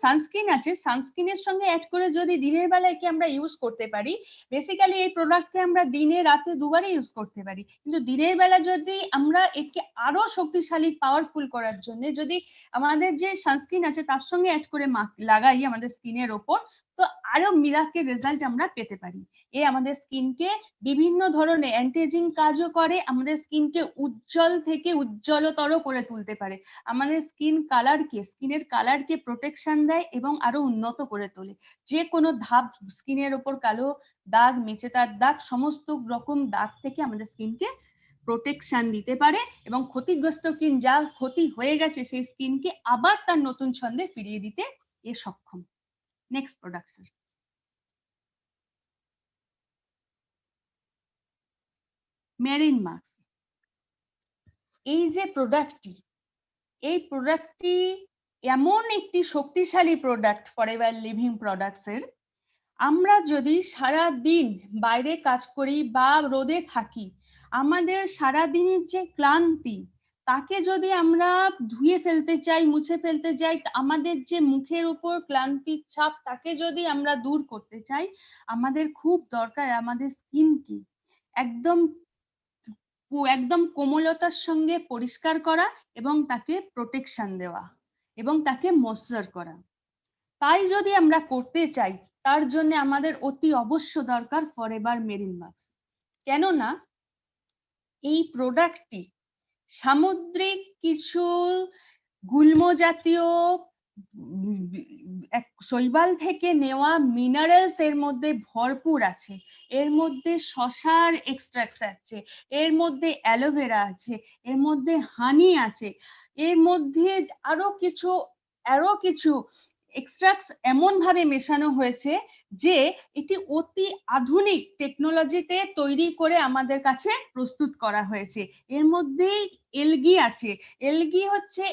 A: সানস্ক্রিন আছে, সানস্ক্রিনের সঙ্গে অ্যাড করে যদি দিনের বেলা একে আমরা ইউজ করতে পারি, বেসিক্যালি এই প্রোডাক্টকে আমরা দিনে রাতে দুবারই ইউজ করতে পারি, কিন্তু দিনের বেলা যদি আমরা একে আরো শক্তিশালী পাওয়ারফুল করার জন্য যদি আমাদের যে সানস্ক্রিন আছে তার সঙ্গে অ্যাড করে লাগাই আমাদের স্কিনের ওপর, তো আরো মিরাকেল রেজাল্ট আমরা পেতে পারি। এ আমাদের স্কিনকে বিভিন্ন ধরনের অ্যান্টি এজিং কাজও করে, আমাদের স্কিনকে উজ্জ্বল থেকে উজ্জ্বলতর করে তুলতে পারে, আমাদের স্কিনের কালারকে প্রোটেকশন দেয় এবং আরো উন্নত করে তোলে। যে কোনো ধাপ, স্কিনের ওপর কালো দাগ, মেচেদার দাগ, সমস্ত রকম দাগ থেকে আমাদের স্কিনকে প্রোটেকশন দিতে পারে এবং ক্ষতিগ্রস্ত স্কিন, যা ক্ষতি হয়ে গেছে সেই স্কিনকে আবার তার নতুন ছন্দে ফিরিয়ে দিতে এ সক্ষম। Next product sir. Marine mask. এই যে প্রোডাক্টটি, এই প্রোডাক্টটি এমন একটি শক্তিশালী প্রোডাক্ট ফরএভার লিভিং প্রোডাক্টসের। আমরা যদি সারা দিন বাইরে কাজ করি বা রোদে থাকি, আমাদের সারা দিনের যে ক্লান্তি, তাকে যদি আমরা ধুয়ে ফেলতে চাই, মুছে ফেলতে চাই, আমাদের যে মুখের উপর ক্লান্তির ছাপ, তাকে যদি আমরা দূর করতে চাই, আমাদের খুব দরকার আমাদের স্কিনকে একদম একদম কোমলতার সঙ্গে পরিষ্কার করা এবং তাকে প্রোটেকশন দেওয়া এবং তাকে ময়েশ্চার করা। তাই যদি আমরা করতে চাই, তার জন্য আমাদের অতি অবশ্য দরকার ফরএভার মেরিন মাস্ক। কেননা এই প্রোডাক্টটি সামুদ্রিক কিছু গুল্ম জাতীয় শৈবাল থেকে নেওয়া মিনারেলস এর মধ্যে ভরপুর আছে। এর মধ্যে শসার এক্সট্রাক্টস আছে, এর মধ্যে অ্যালোভেরা আছে, এর মধ্যে হানি আছে, এর মধ্যে আরো কিছু এক্সট্রাক্টস এমন ভাবে মেশানো হয়েছে যে এটি অতি আধুনিক টেকনোলজিতে তৈরি করে আমাদের কাছে প্রস্তুত করা হয়েছে। এর মধ্যে এলগি আছে। এলগি হচ্ছে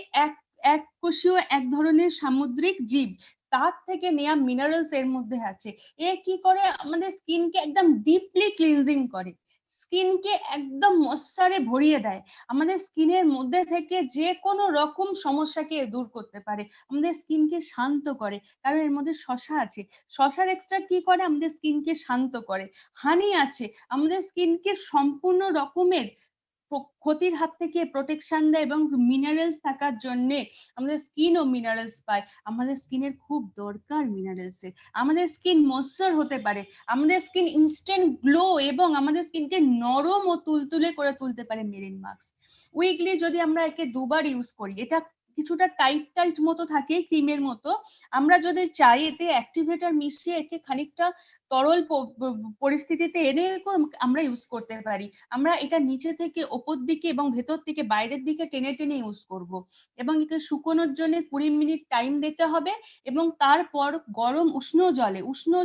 A: এককোষীয় এক ধরনের সামুদ্রিক জীব, তার থেকে নেওয়া মিনারেলস এর মধ্যে আছে। এ কি করে, আমাদের স্কিনকে একদম ডিপলি ক্লিনজিং করে, স্কিনকে একদম ময়েশ্চারে ভরিয়ে দেয়, আমাদের স্কিনের মধ্যে থেকে যে কোনো রকম সমস্যাকে দূর করতে পারে, আমাদের স্কিনকে শান্ত করে, কারণ এর মধ্যে শসা আছে। শসার এক্সট্রা কি করে, আমাদের স্কিনকে শান্ত করে। হানি আছে, আমাদের স্কিনকে সম্পূর্ণ রকমের ক্ষতির হাত থেকে প্রোটেকশন দেয় এবং মিনারেলস থাকার জন্য আমাদের স্কিন ও মিনারেলস পায়। আমাদের স্কিনের খুব দরকার মিনারেলস এর। আমাদের স্কিন ময়েশ্চার হতে পারে, আমাদের স্কিন ইনস্ট্যান্ট গ্লো এবং আমাদের স্কিনকে নরম ও তুলতুলে করে তুলতে পারে মেরিন মাস্ক। উইকলি যদি আমরা একে দুবার ইউজ করি, এটা কিছুটা টাইট মতো থাকে, ক্রিমের মতো, আমরা যদি চাই এতে অ্যাক্টিভেটর মিশিয়ে একে খানিকটা তরল পরিস্থিতিতে এনে আমরা ইউজ করতে পারি। আমরা এটা নিচে থেকে ওপর দিকে এবং ভেতর থেকে বাইরের দিকে টেনে টেনে ইউজ করব এবং একে শুকোনোর জন্য 20 মিনিট টাইম দিতে হবে এবং তারপর গরম উষ্ণ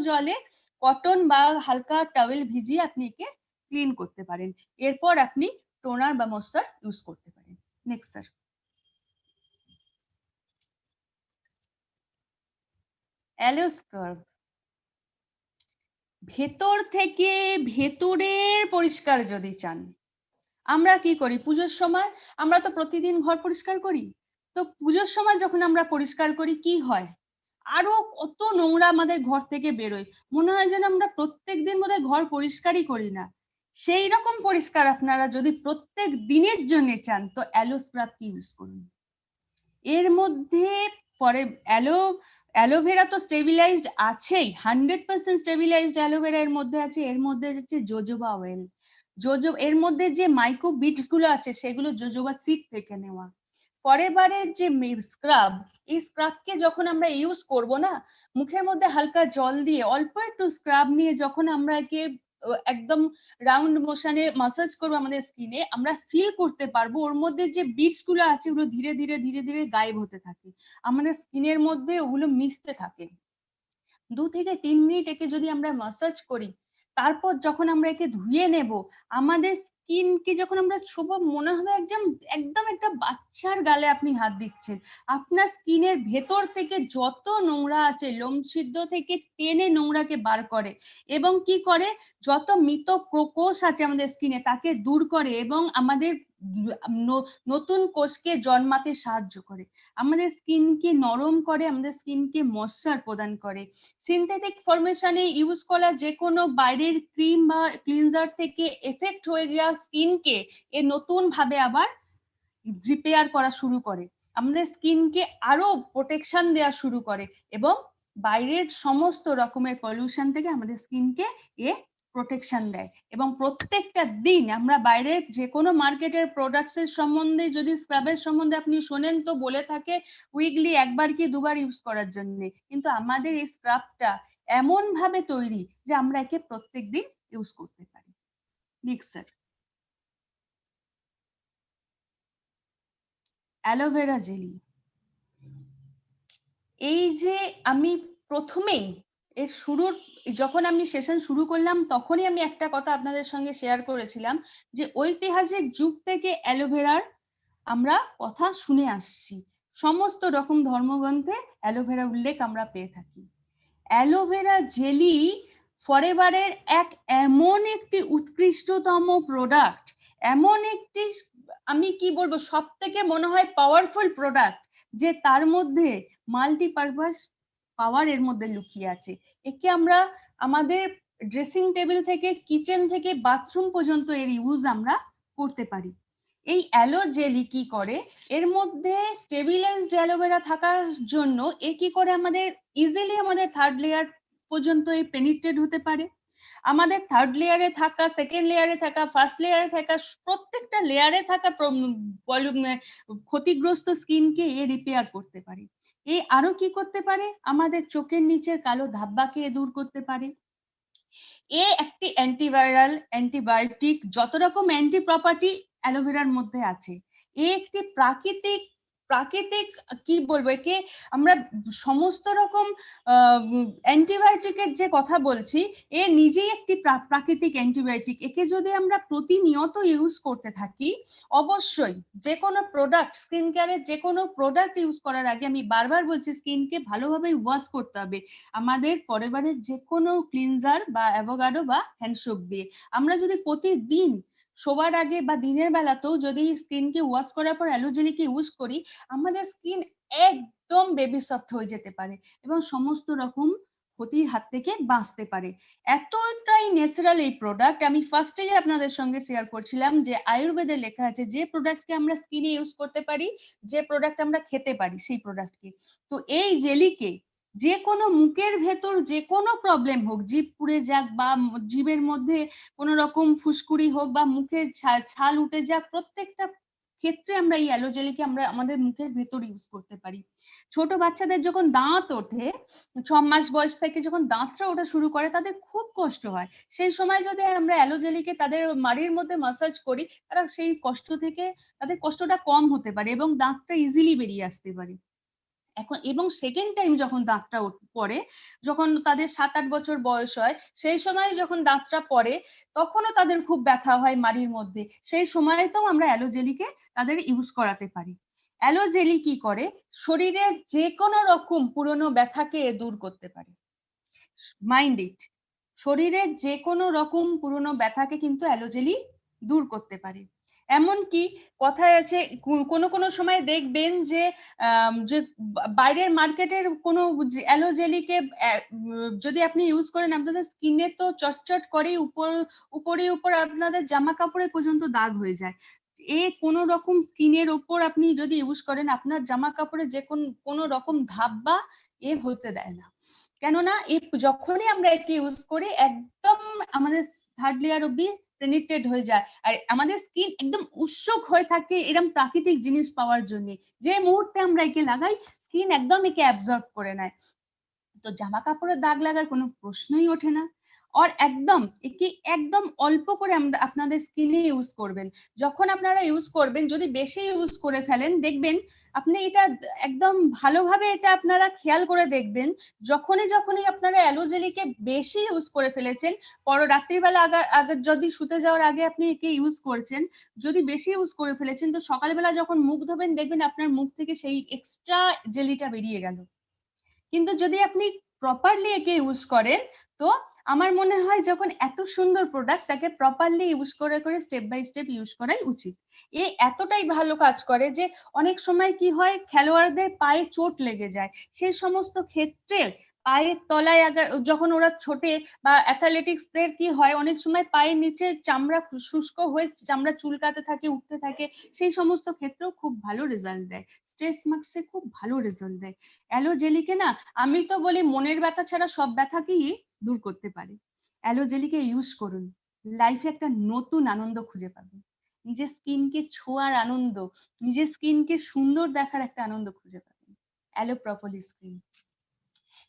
A: জলে কটন বা হালকা টাওয়েল ভিজিয়ে আপনি একে ক্লিন করতে পারেন। এরপর আপনি টোনার বা ময়েশ্চার ইউজ করতে পারেন। Next sir. Aloes curve. ভেতর থেকে ভেতরের পরিষ্কার যদি চান, আমরা কি করি পুজোর সময়, আমরা তো প্রতিদিন ঘর পরিষ্কার করি, তো পুজোর সময় যখন আমরা পরিষ্কার করি কি হয়, আরো কত নোংরা আমাদের ঘর থেকে বেরোয়, মনে হয় যেন আমরা প্রত্যেকদিন বোধহয় ঘর পরিষ্কারই করি না। সেই রকম পরিষ্কার আপনারা যদি প্রত্যেক দিনের জন্য চান তো অ্যালো স্ক্রাব কি ইউজ করুন। এর মধ্যে পরে অ্যালোভেরা তো স্টেবিলাইজড আছেই, 100% স্টেবিলাইজড অ্যালোভেরা এর মধ্যে আছে। এর মধ্যে হচ্ছে জোজোবা অয়েল, এর মধ্যে যে মাইক্রো বিটস গুলো আছে সেগুলো জোজোবা সিড থেকে নেওয়া। পরের বারে যে স্ক্রাব, এই স্ক্রাবকে যখন আমরা ইউজ করব না, মুখের মধ্যে হালকা জল দিয়ে অল্প একটু স্ক্রাব নিয়ে যখন আমরা একে একদম রাউন্ড মোশনে মাসাজ করবো আমাদের স্কিনে, আমরা ফিল করতে পারবো ওর মধ্যে যে বিটস গুলো আছে ওগুলো ধীরে ধীরে ধীরে ধীরে গায়েব হতে থাকে, আমাদের স্কিনের মধ্যে ওগুলো মিশতে থাকে। 2 থেকে 3 মিনিট একে যদি আমরা মাসাজ করি, তারপর যখন আমরা একে ধুয়ে নেব, আমাদের স্কিনকে যখন আমরা ছোবো মনে হবে একদম একদম একটা বাচ্চার গালে আপনি হাত দিচ্ছেন। আপনার স্কিনের ভেতর থেকে যত নোংরা আছে লোমছিদ্র থেকে টেনে নোংরাকে বার করে এবং কি করে, যত মৃত কোষ আছে আমাদের স্কিনে তাকে দূর করে এবং আমাদের নতুন কোষকে জন্মাতে সাহায্য করে, আমাদের স্কিনকে নরম করে, আমাদের স্কিনকে ময়েশ্চার প্রদান করে। সিনথেটিক ফর্মেশনে ইউজ করা যে কোনো বাইরের ক্রিম বা ক্লিনজার থেকে এফেক্ট হয়ে যাওয়া স্কিনকে এ নতুন ভাবে আবার রিপেয়ার করা শুরু করে, আমাদের স্কিনকে আরো প্রোটেকশন দেওয়া শুরু করে এবং বাইরের সমস্ত রকমের পলিউশন থেকে আমাদের স্কিনকে এ প্রোটেকশন দেয়। এবং প্রত্যেকটা দিন আমরা বাইরের যে কোনো মার্কেটের প্রোডাক্টসের সম্বন্ধে যদি স্ক্রাবের সম্বন্ধে আপনি শোনেন তো বলে থাকে উইকলি একবার কি দুবার ইউজ করার জন্য, কিন্তু আমাদের এই স্ক্রাবটা এমন ভাবে তৈরি যে আমরা একে প্রত্যেক দিন ইউজ করতে পারি। Next sir, aloe vera jelly. এই যে আমি প্রথমেই এর শুরুর যখন আমি সেশন শুরু করলাম তখনই আমি একটা কথা আপনাদের সঙ্গে শেয়ার করেছিলাম যে ঐতিহাসিক যুগ থেকে অ্যালোভেরার আমরা কথা শুনে আসছি, সমস্ত রকম ধর্মগ্রন্থে অ্যালোভেরা উল্লেখ আমরা পেয়ে থাকি। অ্যালোভেরা জেলি ফরএভারের এক এমন একটি উৎকৃষ্টতম প্রোডাক্ট, এমন একটি আমি কি বলবো সব থেকে মনে হয় পাওয়ারফুল প্রোডাক্ট যে তার মধ্যে মাল্টিপারপাস পাওয়ার এর মধ্যে লুকিয়ে আছে। একে আমরা আমাদের ড্রেসিং টেবিল থেকে কিচেন থেকে বাথরুম পর্যন্ত এর ইউজ আমরা করতে পারি। এই অ্যালো জেলি কি করে, এর মধ্যে স্টেবিলাইজড অ্যালোভেরা থাকার জন্য এ কি করে আমাদের ইজিলি আমাদের থার্ড লেয়ার পর্যন্ত এই পেনিট্রেট হতে পারে, আমাদের থার্ড লেয়ারে থাকা, সেকেন্ড লেয়ারে থাকা, ফার্স্ট লেয়ারে থাকা প্রত্যেকটা লেয়ারে থাকা ক্ষতিগ্রস্ত স্কিনকে এ রিপেয়ার করতে পারে। এ আরো কি করতে পারে, আমাদের চোখের নিচের কালো ধাব্বাকে দূর করতে পারে। এ একটি অ্যান্টিভাইরাল, অ্যান্টিবায়োটিক, যত রকম অ্যান্টি প্রপার্টি অ্যালোভেরার মধ্যে আছে। এ একটি প্রাকৃতিক প্রাকৃতিক কি বলবো একে আমরা সমস্ত রকম অ্যান্টিবায়োটিকের যে কথা বলছি, এ নিজেই একটি প্রাকৃতিক অ্যান্টিবায়োটিক। একে যদি আমরা প্রতিনিয়ত ইউজ করতে থাকি, অবশ্যই যে কোনো প্রোডাক্ট, স্কিন কেয়ারের যে কোনো প্রোডাক্ট ইউজ করার আগে আমি বারবার বলছি স্কিনকে ভালোভাবে ওয়াশ করতে হবে আমাদের ফরএভারের যে কোনো ক্লিনজার বা অ্যাভোকাডো বা হ্যান্ড সোপ দিয়ে। আমরা যদি প্রতিদিন শোবার আগে বা দিনের বেলাতেও যদি স্কিনকে ওয়াশ করার পর অ্যালো জেলিকে ইউজ করি, আমাদের স্কিন একদম বেবি সফট হয়ে যেতে পারে এবং সমস্ত রকম ক্ষতির হাত থেকে বাঁচতে পারে। এতটাই ন্যাচারাল এই প্রোডাক্ট, আমি ফার্স্টেই আপনাদের সঙ্গে শেয়ার করছিলাম যে আয়ুর্বেদে লেখা আছে যে প্রোডাক্টকে আমরা স্কিনে ইউজ করতে পারি, যে প্রোডাক্ট আমরা খেতে পারি সেই প্রোডাক্টকে। তো এই জেলিকে যে কোনো মুখের ভেতর যে কোনো প্রবলেম হোক, জিভ পুড়ে যাক বা জিভের মধ্যে কোনো রকম ফুসকুড়ি হোক বা মুখের ছাল উঠে যাক, প্রত্যেকটা ক্ষেত্রে আমরা এই অ্যালো জেলিকে আমরা আমাদের মুখের ভেতর ইউজ করতে পারি। ছোট বাচ্চাদের যখন দাঁত ওঠে, 6 মাস বয়স থেকে যখন দাঁতটা ওঠা শুরু করে তাদের খুব কষ্ট হয়, সেই সময় যদি আমরা অ্যালো জেলিকে তাদের মাড়ির মধ্যে মাসাজ করি, তারা সেই কষ্ট থেকে তাদের কষ্টটা কম হতে পারে এবং দাঁতটা ইজিলি বেরিয়ে আসতে পারে। এখন এবং সেকেন্ড টাইম যখন দাঁতটা পড়ে, যখন তাদের 7-8 বছর বয়স হয়, সেই সময় যখন দাঁতটা পড়ে তখনও তাদের খুব ব্যথা হয় মাড়ির মধ্যে, সেই সময়তেও আমরা অ্যালো জেলিকে তাদের ইউজ করাতে পারি। অ্যালো জেলি কি করে, শরীরে যে কোনো রকম পুরনো ব্যথাকে দূর করতে পারে। মাইন্ড ইট, শরীরে যে কোনো রকম পুরনো ব্যথাকে কিন্তু অ্যালো জেলি দূর করতে পারে। এমনকি কথায় আছে কোনো কোনো সময় দেখবেন যে যে বাইরের মার্কেটের কোনো অ্যালো জেলিকে যদি আপনি ইউজ করেন, আপনাদের স্কিনে তো চটচট করে উপর আপনাদের জামা কাপড়ে পর্যন্ত দাগ হয়ে যায়। কোনো রকম স্কিনের ওপর আপনি যদি ইউজ করেন, আপনার জামা কাপড়ে যে কোনো রকম ধাব্বা হতে দেয় না। কেননা যখনই আমরা একে ইউজ করি একদম আমাদের থার্ড লেয়ার অব্দি পেনিট্রেট হয়ে যায়, আর আমাদের স্কিন একদম উৎসুক হয়ে থাকে এরকম প্রাকৃতিক জিনিস পাওয়ার জন্য। যে মুহূর্তে আমরা একে লাগাই, স্কিন একদম একে অ্যাবজর্ব করে নেয়। তো জামা কাপড়ের দাগ লাগার কোনো প্রশ্নই ওঠে না। আর একে একদম অল্প করে আপনাদের স্কিনে ইউজ করবেন। যখন আপনারা ইউজ করবেন, যদি বেশি ইউজ করে ফেলেন, দেখবেন আপনি এটা একদম ভালোভাবে এটা আপনারা খেয়াল করে দেখবেন, যখনই আপনারা অ্যালো জেলিকে বেশি ইউজ করে ফেলেছেন, রাত্রিবেলা আগে যদি শুতে যাওয়ার আগে আপনি একে ইউজ করছেন, যদি বেশি ইউজ করে ফেলেছেন, তো সকালবেলা যখন মুখ ধোবেন দেখবেন আপনার মুখ থেকে সেই এক্সট্রা জেলিটা বেরিয়ে গেল। কিন্তু যদি আপনি প্রপারলি একে ইউজ করেন, তো আমার মনে হয় যখন এত সুন্দর প্রোডাক্ট, তাকে প্রপারলি ইউজ করে স্টেপ বাই স্টেপ ইউজ করাই উচিত। এতটাই ভালো কাজ করে যে অনেক সময় কি হয়, খেলোয়াড়দের পায়ে চোট লেগে যায়, সেই সমস্ত ক্ষেত্রে পায়ের তলায় যখন ওরা ছোটে বা অ্যাথলেটিক্সদের কি হয়, অনেক সময় পায়ের নিচে চামড়া শুষ্ক হয়ে চামড়া চুলকাতে থাকে, উঠতে থাকে, সেই সমস্ত ক্ষেত্রেও খুব ভালো রেজাল্ট দেয়। স্ট্রেস মার্কসে খুব ভালো রেজাল্ট দেয় অ্যালো জেলিকে। না, আমি তো বলি মনের ব্যথা ছাড়া সব ব্যথাকেই দূর করতে পারে। অ্যালো জেলিকে ইউজ করুন, লাইফে একটা নতুন আনন্দ খুঁজে পাবেন। নিজের স্কিনকে ছোঁয়ার আনন্দ, নিজের স্কিনকে সুন্দর দেখার একটা আনন্দ খুঁজে পাবেন। অ্যালো প্রপোলিস ক্রিম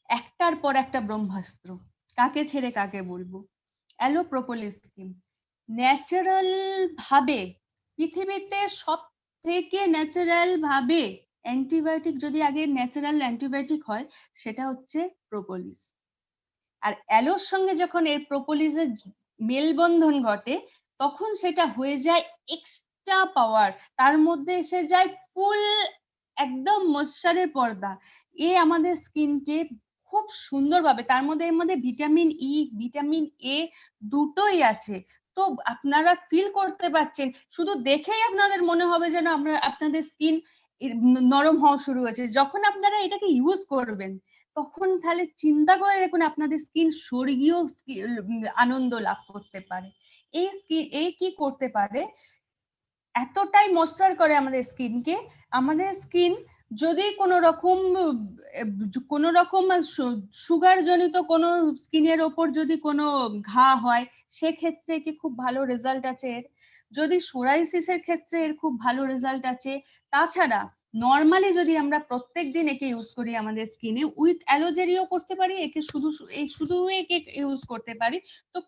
A: একটার পর একটা ব্রহ্মাস্ত্র, কাকে ছেড়ে কাকে বলবো। অ্যালো প্রপোলিস ক্রিম ন্যাচারাল ভাবে, পৃথিবীতে সব থেকে ন্যাচারাল ভাবে অ্যান্টিবায়োটিক, যদি আগে ন্যাচারাল অ্যান্টিবায়োটিক হয়, সেটা হচ্ছে প্রোপোলিস। আর অ্যালোর সঙ্গে যখন এর প্রোপোলিসের মেলবন্ধন ঘটে, তখন সেটা হয়ে যায় এক্সট্রা পাওয়ার, তার মধ্যে এসে যায় ফুল একদম ময়শ্চারের পর্দা। আমাদের স্কিনকে খুব সুন্দরভাবে, তার মধ্যে এর মধ্যে ভিটামিন ই, ভিটামিন এ দুটোই আছে। তো আপনারা ফিল করতে পারছেন, শুধু দেখেই আপনাদের মনে হবে যেন আপনাদের স্কিন নরম হওয়া শুরু হয়েছে। যখন আপনারা এটাকে ইউজ করবেন, তখন তাহলে চিন্তা করে দেখুন আপনাদের স্কিন স্বর্গীয় আনন্দ লাভ করতে পারে। এই কি করতে পারে, এতটাই ময়শ্চার করে আমাদের স্কিনকে। আমাদের স্কিন যদি কোনো রকম সুগার জনিত কোনো স্কিনের ওপর যদি কোনো ঘা হয়, সেক্ষেত্রে কি খুব ভালো রেজাল্ট আছে এর। যদি সোরাইসিসের ক্ষেত্রে এর খুব ভালো রেজাল্ট আছে। তাছাড়া নর্মালি যদি আমরা প্রত্যেকদিন একে ইউজ করি আমাদের স্কিনে, উইথ অ্যালোজেরিও করতে পারি, একে শুধু একে ইউজ করতে পারি, তো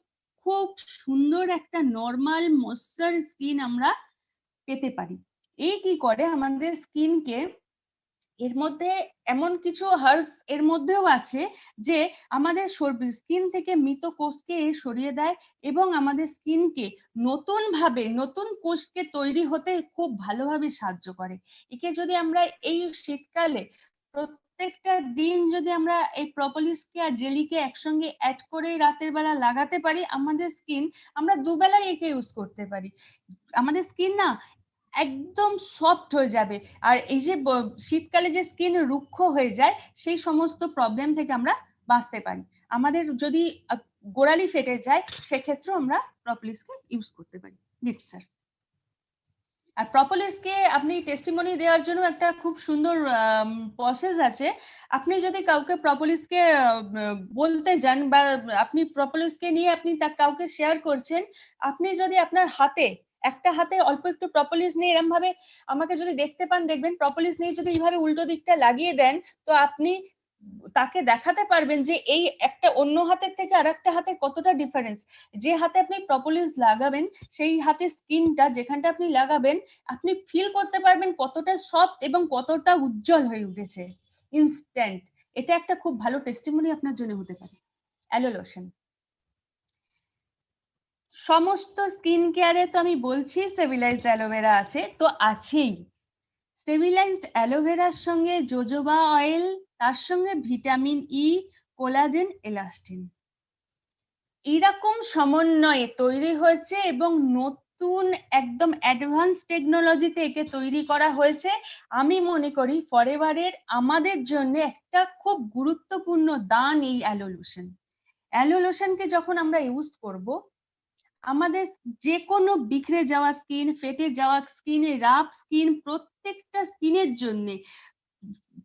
A: খুব সুন্দর একটা নর্মাল ময়শ্চার স্কিন আমরা পেতে পারি। কি করে আমাদের স্কিনকে, এর মধ্যে এমন কিছু হার্বস এর মধ্যেও আছে যে আমাদের স্কিন থেকে মৃত কোষকে সরিয়ে দেয় এবং আমাদের স্কিনকে নতুন কোষকে তৈরি হতে খুব ভালোভাবে সাহায্য করে। একে যদি আমরা এই শীতকালে প্রত্যেকটা দিন যদি আমরা এই প্রপোলিসকে আর জেলিকে একসঙ্গে অ্যাড করে রাতের বেলা লাগাতে পারি, আমাদের স্কিন, আমরা দুবেলায় একে ইউজ করতে পারি, আমাদের স্কিন না একদম সফট হয়ে যাবে। আর এই যে শীতকালে যে স্কিন রুক্ষ হয়ে যায়, সেই সমস্ত প্রবলেম থেকে আমরা বাঁচতে পারি। আমাদের যদি গোড়ালি ফেটে যায়, সেক্ষেত্রেও আমরা প্রপোলিসকে ইউজ করতে পারি। Next sir. আর প্রপোলিসকে আপনি টেস্টিমনি দেওয়ার জন্য একটা খুব সুন্দর প্রসেস আছে। আপনি যদি কাউকে প্রপোলিসকে বলতে যান, বা আপনি প্রপোলিসকে নিয়ে আপনি কাউকে শেয়ার করছেন, আপনি যদি আপনার একটা হাতে অল্প একটু প্রপোলিস নিয়ে এরকম ভাবে আমাকে যদি দেখতে পান, দেখবেন প্রপোলিস নিয়ে যদি এইভাবে উল্টো দিকটা লাগিয়ে দেন, তো আপনি তাকে দেখাতে পারবেন যে এই একটা অন্য হাতের থেকে আরেকটা হাতে কতটা ডিফারেন্স। যে হাতে আপনি প্রপোলিস লাগাবেন, সেই হাতে স্কিনটা যেখানটা আপনি লাগাবেন, আপনি ফিল করতে পারবেন কতটা সফট এবং কতটা উজ্জ্বল হয়ে উঠেছে ইনস্ট্যান্ট। এটা একটা খুব ভালো টেস্টিমনি আপনার জন্য হতে পারে। অ্যালো লোশন সমস্ত স্কিন কেয়ারে তো আমি বলছি স্টেবিলাইজড অ্যালোভেরা আছে, তো আছেই। স্টেবিলাইজড অ্যালোভেরার সঙ্গে জোজোবা অয়েল, তার সঙ্গে ভিটামিন ই, কোলাজেন, এলাস্টিন, এরকম সমন্বয়ে তৈরি হয়েছে এবং নতুন একদম অ্যাডভান্স টেকনোলজিতে একে তৈরি করা হয়েছে। আমি মনে করি ফরএভারের আমাদের জন্য একটা খুব গুরুত্বপূর্ণ দান এই অ্যালো লোশন। অ্যালো লোশনকে যখন আমরা ইউজ করব, আমাদের যে কোনো বিখরে যাওয়া স্কিন, ফেটে যাওয়া স্কিন, রাফ স্কিন, প্রত্যেকটা স্কিনের জন্য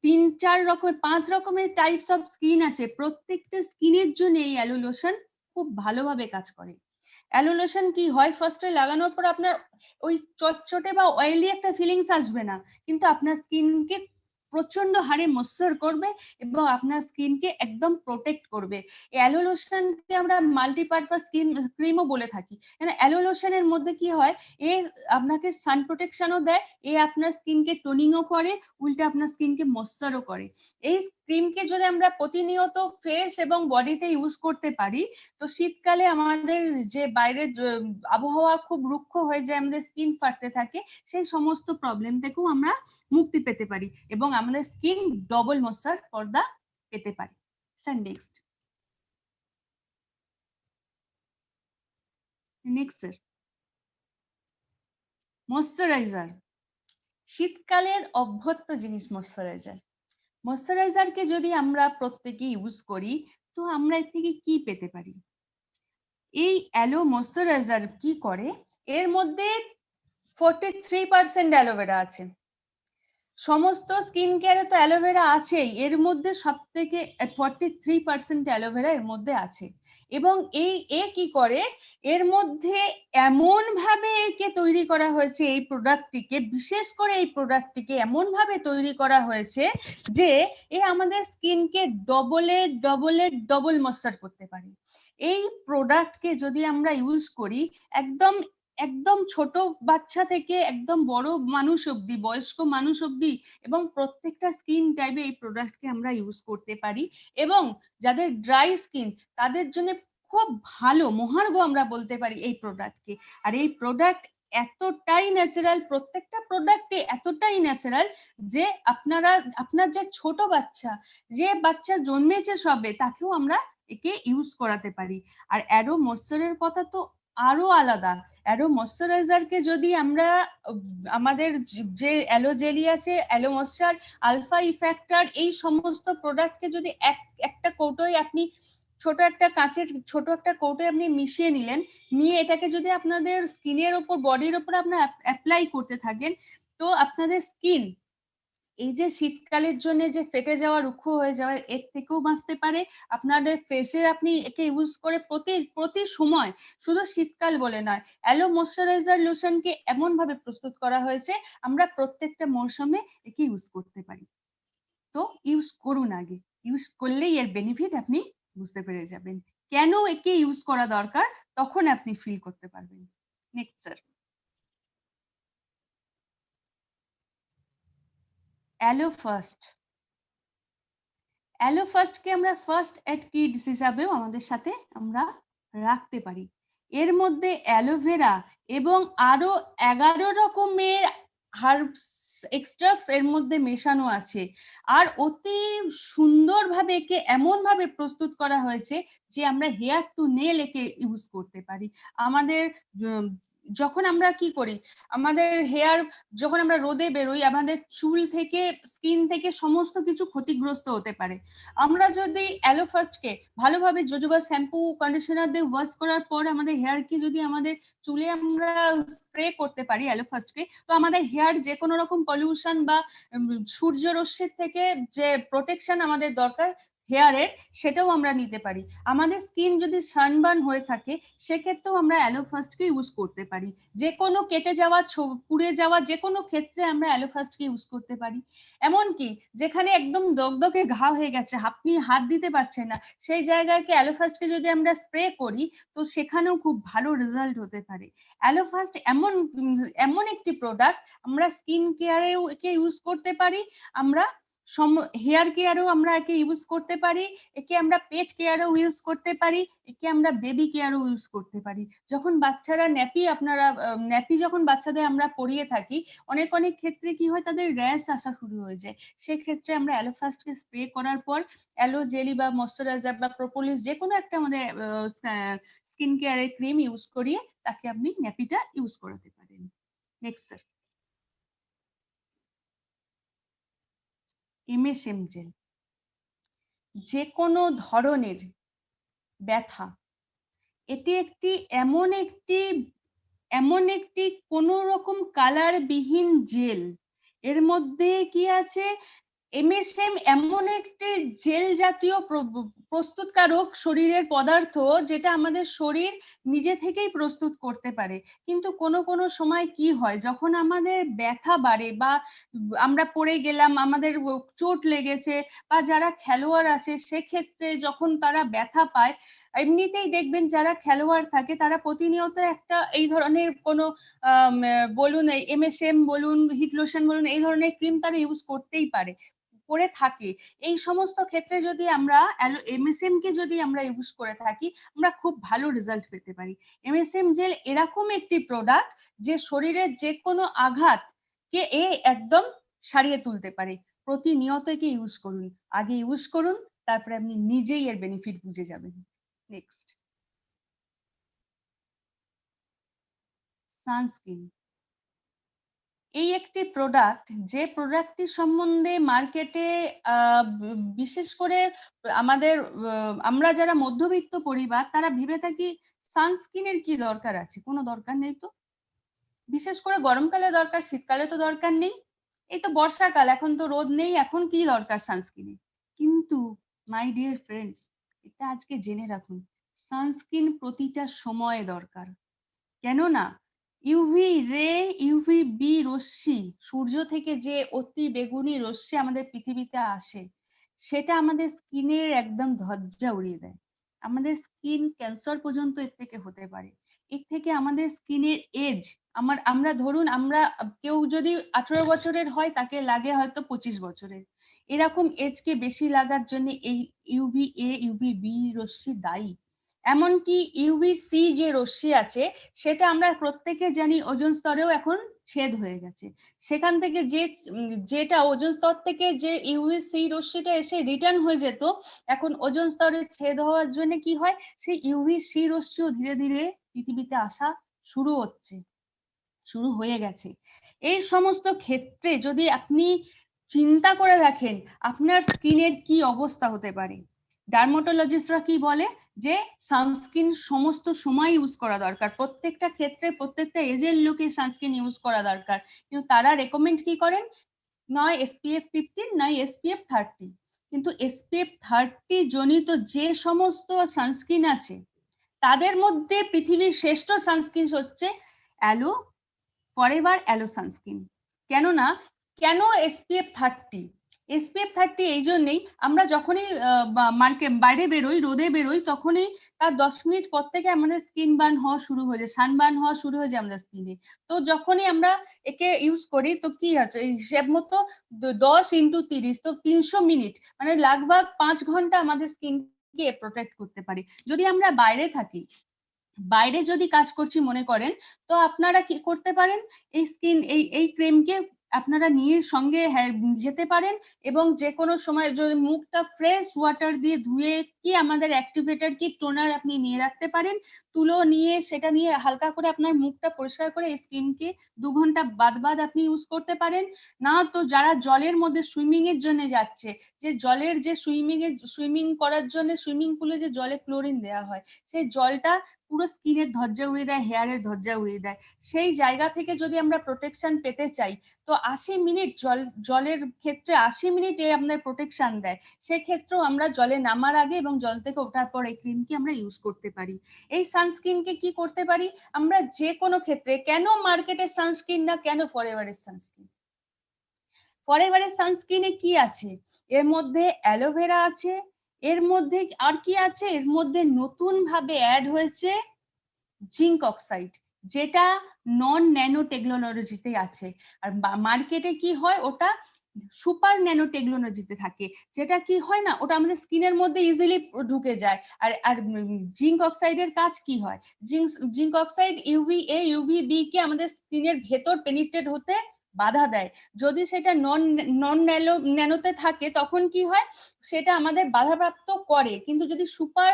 A: 3-4 রকমের 5 রকমের টাইপস অফ স্কিন আছে, প্রত্যেকটা স্কিনের জন্য এই অ্যালো লোশন খুব ভালোভাবে কাজ করে। অ্যালো লোশন কি হয়, ফার্স্টে লাগানোর পর আপনার ওই চটচটে বা অয়েলি একটা ফিলিংস আসবে না, কিন্তু আপনার স্কিনকে প্রচন্ড হারে ময়েশ্চার করবে এবং আপনার স্কিনকে একদম প্রোটেক্ট করবে। অ্যালো লোশনকে আমরা মাল্টিপারপাস স্কিন ক্রিমও বলে থাকি, কারণ অ্যালো লোশনের মধ্যে কি হয়, এ আপনাকে সান প্রোটেকশনও দেয়, এ আপনার স্কিনকে টোনিংও করে, উল্টে আপনার স্কিনকে ময়েশ্চারও করে। এই ক্রিমকে যদি আমরা প্রতিনিয়ত ফেস এবং বডিতে ইউজ করতে পারি, তো শীতকালে আমাদের যে বাইরের আবহাওয়া খুব রুক্ষ হয়ে যায়, আমাদের স্কিন ফাটতে থাকে, সেই সমস্ত প্রবলেম থেকেও আমরা মুক্তি পেতে পারি এবং আমাদের স্কিন ডবল ময়েশ্চার পর্দা পেতে পারি। Sir next sir moisturiser. শীতকালের অভ্যস্ত জিনিস ময়েশ্চারাইজার। ময়েশ্চারাইজারকে যদি আমরা প্রত্যেকে ইউজ করি, তো আমরা এর থেকে কি পেতে পারি? এই অ্যালো ময়েশ্চারাইজার কি করে, এর মধ্যে 43% অ্যালোভেরা আছে। সমস্ত স্কিন কেয়ারে তো অ্যালোভেরা আছেই, এর মধ্যে সব থেকে 43% অ্যালোভেরা এর মধ্যে আছে। এবং এ কি করে, এর মধ্যে এমন ভাবে একে তৈরি করা হয়েছে, এই প্রোডাক্টটিকে, বিশেষ করে এই প্রোডাক্টটিকে এমন ভাবে তৈরি করা হয়েছে যে এ আমাদের স্কিনকে ডবল ময়েশ্চার করতে পারে। এই প্রোডাক্টকে যদি আমরা ইউজ করি, একদম একদম ছোট বাচ্চা থেকে একদম বড় মানুষ অব্দি, বয়স্ক মানুষ অব্দি, এবং প্রত্যেকটা স্কিন টাইপে এই প্রোডাক্টকে আমরা ইউজ করতে পারি। এবং যাদের ড্রাই স্কিন, তাদের জন্য খুব ভালো মহার্ঘ আমরা বলতে পারি এই প্রোডাক্টকে। আর এই প্রোডাক্ট এতটাই ন্যাচারাল, প্রত্যেকটা প্রোডাক্টে এতটাই ন্যাচারাল যে আপনার যে ছোট বাচ্চা, যে বাচ্চা জন্মেছে সবে, তাকেও আমরা একে ইউজ করাতে পারি। আর অ্যারো ময়েশ্চারের কথা তো আরো আলাদা। অ্যারো ময়েশ্চারাইজারকে যদি আমরা আমাদের যে অ্যালো জেলি আছে, অ্যালো ময়েশ্চার, আলফা ইফেক্টর, এই সমস্ত প্রোডাক্টকে যদি একটা কৌটোয় আপনি ছোট একটা কাঁচের ছোট একটা কৌটোয় আপনি মিশিয়ে নিলেন, নিয়ে এটাকে যদি আপনাদের স্কিনের ওপর, বডির ওপর আপনার অ্যাপ্লাই করতে থাকেন, তো আপনাদের স্কিন এই যে শীতকালের জন্য যে ফেটে যাওয়া, রুক্ষ হয়ে যাওয়া, এর থেকেও বাঁচতে পারে। আপনাদের ফেসে আপনি একে ইউজ করে প্রতি সময়, শুধু শীতকাল বলে নয়, অ্যালো ময়েশ্চারাইজার লোশনকে এমন ভাবে প্রস্তুত করা হয়েছে আমরা প্রত্যেকটা মৌসুমে একে ইউজ করতে পারি। তো ইউজ করুন, আগে ইউজ করলেই এর বেনিফিট আপনি বুঝতে পেরে যাবেন, কেন একে ইউজ করা দরকার, তখন আপনি ফিল করতে পারবেন। Next sir. Aloe first. Aloe ফার্স্টকে আমরা ফার্স্ট এড কিটস হিসাবেও আমাদের সাথে আমরা রাখতে পারি। এর মধ্যে অ্যালোভেরা এবং আরো 11 রকমের হার্বস এক্সট্রাক্টস এর মধ্যে মেশানো আছে। আর অতি সুন্দরভাবে একে এমন ভাবে প্রস্তুত করা হয়েছে যে আমরা হেয়ার টু নেল একে ইউজ করতে পারি। আমাদের যখন আমরা কি করি, আমাদের হেয়ার যখন আমরা রোদে বেরোই, আমাদের চুল থেকে, স্কিন থেকে সমস্ত কিছু ক্ষতিগ্রস্ত হতে পারে। আমরা যদি অ্যালো ফার্স্টকে ভালোভাবে জোজোবা শ্যাম্পু, কন্ডিশনার দিয়ে ওয়াশ করার পর আমাদের হেয়ারকে যদি আমাদের চুলে আমরা স্প্রে করতে পারি অ্যালো ফার্স্টকে, তো আমাদের হেয়ার যে কোনো রকম পলিউশন বা সূর্য রশ্মির থেকে যে প্রোটেকশন আমাদের দরকার হেয়ারের, সেটাও আমরা নিতে পারি। আমাদের স্কিন যদি সানবার্ন হয়ে থাকে, সেক্ষেত্রেও আমরা অ্যালো ফার্স্টকে ইউজ করতে পারি। যে কোনো কেটে যাওয়া, পুড়ে যাওয়া, যে কোনো ক্ষেত্রে আমরা অ্যালো ফার্স্টকে ইউজ করতে পারি। এমনকি যেখানে একদম দগদগে ঘা হয়ে গেছে, আপনি হাত দিতে পারছেন না, সেই জায়গাকে অ্যালো ফার্স্টকে যদি আমরা স্প্রে করি, তো সেখানেও খুব ভালো রেজাল্ট হতে পারে। অ্যালো ফার্স্ট এমন একটি প্রোডাক্ট, আমরা স্কিন কেয়ারেও একে ইউজ করতে পারি, আমরা হেয়ার কেয়ারও আমরা একে ইউজ করতে পারি, একে আমরা পেট কেয়ারও ইউজ করতে পারি, একে আমরা বেবি কেয়ারও ইউজ করতে পারি। যখন বাচ্চারা ন্যাপি যখন বাচ্চাদের আমরা পরিয়ে থাকি, অনেক অনেক ক্ষেত্রে কি হয়, তাদের র্যাশ আসা শুরু হয়ে যায়। সেক্ষেত্রে আমরা অ্যালোফাস্টকে স্প্রে করার পর অ্যালো জেলি বা ময়শ্চারাইজার বা প্রোপোলিস যে কোনো একটা আমাদের স্কিন কেয়ারের ক্রিম ইউজ করিয়ে তাকে আপনি ন্যাপিটা ইউজ করাতে পারেন। Next sir, MSM gel. যে কোনো ধরনের ব্যথা, এটি একটি এমন একটি কোনো রকম কালারবিহীন জেল। এর মধ্যে কি আছে, এমএসএম এমন একটি জেল জাতীয় প্রস্তুতকারক শরীরের পদার্থ, যেটা আমাদের শরীর নিজে থেকেই প্রস্তুত করতে পারে। কিন্তু কোনো কোনো সময় কি হয়, যখন আমাদের ব্যথা বাড়ে বা আমরা পড়ে গেলাম, আমাদের চোট লেগেছে, বা যারা খেলোয়াড় আছে সেক্ষেত্রে যখন তারা ব্যথা পায়, এমনিতেই দেখবেন যারা খেলোয়াড় থাকে তারা প্রতিনিয়ত একটা এই ধরনের কোনো বলুন এমএসএম বলুন, হিট লোশন বলুন, এই ধরনের ক্রিম তারা ইউজ করতেই পারে, করে থাকে। এই সমস্ত ক্ষেত্রে যদি আমরা এমএসএম কে যদি আমরা ইউজ করে থাকি, আমরা খুব ভালো রেজাল্ট পেতে পারি। এমএসএম জেল এরকম একটি প্রোডাক্ট যে শরীরের যে কোনো আঘাত কে একদম সারিয়ে তুলতে পারে। প্রতিনিয়ত একে ইউজ করুন, আগে ইউজ করুন, তারপরে আপনি নিজেই এর বেনিফিট বুঝে যাবেন। Next, sunscreen. এই একটি প্রোডাক্ট, যে প্রোডাক্টটি সম্বন্ধে মার্কেটে বিশেষ করে আমাদের আমরা যারা মধ্যবিত্ত পরিবার তারা ভেবে থাকি সানস্ক্রিনের কি দরকার আছে, কোনো দরকার নেই তো। বিশেষ করে গরমকালে দরকার, শীতকালে তো দরকার নেই, এই তো বর্ষাকাল, এখন তো রোদ নেই, এখন কি দরকার সানস্ক্রিনের। কিন্তু মাই ডিয়ার ফ্রেন্ডস, এটা আজকে জেনে রাখুন, সানস্ক্রিন প্রতিটা সময়ে দরকার। কেননা ইউভি রে, ইউভি বি রশ্মি, সূর্য থেকে যে অতি বেগুনি রশ্মি আমাদের পৃথিবীতে আসে, সেটা আমাদের স্কিনের একদম ধজ্জা উড়িয়ে দেয়। আমাদের স্কিন ক্যান্সার পর্যন্ত এর থেকে হতে পারে। এর থেকে আমাদের স্কিনের এজ, আমরা ধরুন, আমরা কেউ যদি 18 বছরের হয়, তাকে লাগে হয়তো 25 বছরের। এরকম এজকে বেশি লাগার জন্য এই ইউভি এ, ইউভি বি রশ্মি দায়ী। এমনকি ইউভিসি যে রশ্মি আছে, সেটা আমরা প্রত্যেকে জানি ওজোন স্তরেও এখন ছেদ হয়ে গেছে। সেখান থেকে যেটা ওজোন স্তর থেকে যে ইউভিসি রশ্মিটা এসে রিটার্ন হয়ে যেত, এখন ওজোন স্তরে ছেদ হওয়ার জন্য কি হয়, সেই ইউভিসি রশ্মিও ধীরে ধীরে পৃথিবীতে আসা শুরু হয়ে গেছে। এই সমস্ত ক্ষেত্রে যদি আপনি চিন্তা করে দেখেন আপনার স্কিনের কি অবস্থা হতে পারে। ডার্মাটোলজিস্টরা কি বলে, যে সানস্ক্রিন সমস্ত সময় ইউজ করা দরকার, প্রত্যেকটা ক্ষেত্রে প্রত্যেকটা এজের লোকে সানস্ক্রিন ইউজ করা দরকার। কিন্তু তারা রেকমেন্ড কি করেন, নয় SPF 15, নয় SPF 30। কিন্তু SPF 30 জনিত যে সমস্ত সানস্ক্রিন আছে, তাদের মধ্যে পৃথিবীর শ্রেষ্ঠ সানস্ক্রিন হচ্ছে অ্যালো ফরএভার অ্যালো সানস্ক্রিন। কেননা কেন SPF 30? SPF 30 এই জন্যই, আমরা যখনই বাইরে বেরোই, রোদে বেরোই, তখনই তার 10 মিনিট পর থেকে আমাদের স্কিন বার্ন হওয়া শুরু হয়ে যায়, সানবার্ন হওয়া শুরু হয়ে যায় আমাদের স্কিনে। তো যখনই আমরা একে ইউজ করি, তো কি আছে, হিসেব মতো 10 × 30, তো 300 মিনিট, মানে লাগভাগ 5 ঘন্টা আমাদের স্কিনকে প্রোটেক্ট করতে পারে। যদি আমরা বাইরে থাকি, বাইরে যদি কাজ করছি মনে করেন, তো আপনারা কি করতে পারেন, এই ক্রিমকে আপনারা নিয়ে সঙ্গে যেতে পারেন, এবং যে কোনো সময় যদি মুখটা ফ্রেশ ওয়াটার দিয়ে ধুয়ে, কি আমাদের অ্যাক্টিভেটর কি টোনার আপনি নিয়ে রাখতে পারেন, তুলো নিয়ে সেটা নিয়ে হালকা করে আপনার মুখটা পরিষ্কার করে স্কিনকে 2 ঘন্টা বাদ আপনি ইউজ করতে পারেন। না তো যারা জলের মধ্যে সুইমিং এর জন্য যাচ্ছে, যে জলের যে সুইমিং করার জন্য সুইমিং পুলে যে জলে ক্লোরিন দেওয়া হয়, সেই জলটা পুরো স্কিনের ধজ্জা উড়িয়ে দেয়, হেয়ারের ধজ্জা উড়িয়ে দেয়। সেই জায়গা থেকে যদি আমরা প্রোটেকশন পেতে চাই, তো 80 মিনিট জলের ক্ষেত্রে 80 মিনিটে আমাদের প্রোটেকশন দেয়। সেক্ষেত্রেও আমরা জলে নামার আগে এবং জল থেকে ওঠার পর এই ক্রিমকে আমরা ইউজ করতে পারি। এই সানস্ক্রিনকে কি করতে পারি আমরা যে কোনো ক্ষেত্রে, কেন মার্কেটের সানস্ক্রিন না, কেন ফরএভারের সানস্ক্রিন? ফরএভারের সানস্ক্রিনে কি আছে, এর মধ্যে অ্যালোভেরা আছে, এর মধ্যে আর কি আছে, এর মধ্যে নতুন ভাবে অ্যাড হয়েছে জিঙ্ক অক্সাইড, যেটা নন ন্যানো টেকনোলজিতে আছে। আর মার্কেটে কি হয়, ওটা সুপার ন্যানো টেকনোলজিতে থাকে, যেটা কি হয় না, ওটা আমাদের স্কিনের মধ্যে ইজিলি ঢুকে যায়। আর আর জিঙ্ক অক্সাইডের কাজ কি হয়, zinc oxide UV A UV B কে আমাদের স্কিনের ভেতর পেনিট্রেট হতে বাধা দেয়। যদি সেটা নন ন্যানোতে থাকে তখন কি হয়, সেটা আমাদের বাধাপ্রাপ্ত করে। কিন্তু যদি সুপার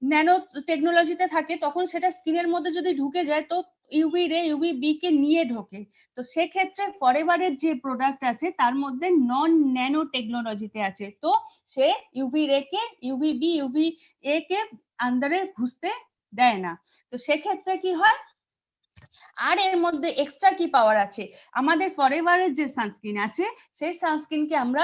A: ন্যানো টেকনোলজিতে থাকে তখন সেটা স্কিনের মধ্যে যদি ঢুকে যায় তো ইউভি রে ইউভি বি কে নিয়ে ঢোকে। তো সেক্ষেত্রে ফরএভারের যে প্রোডাক্ট আছে তার মধ্যে নন ন্যানো টেকনোলজিতে আছে, তো সে ইউভি রে কে ইউভি বি ইউভি এ কে আন্ডারে ঘুষতে দেয় না। তো সেক্ষেত্রে কি হয়, আর এর মধ্যে এক্সট্রা কি পাওয়ার আছে, আমাদের ফরএভারের যে সানস্ক্রিন আছে সেই সানস্ক্রিনকে আমরা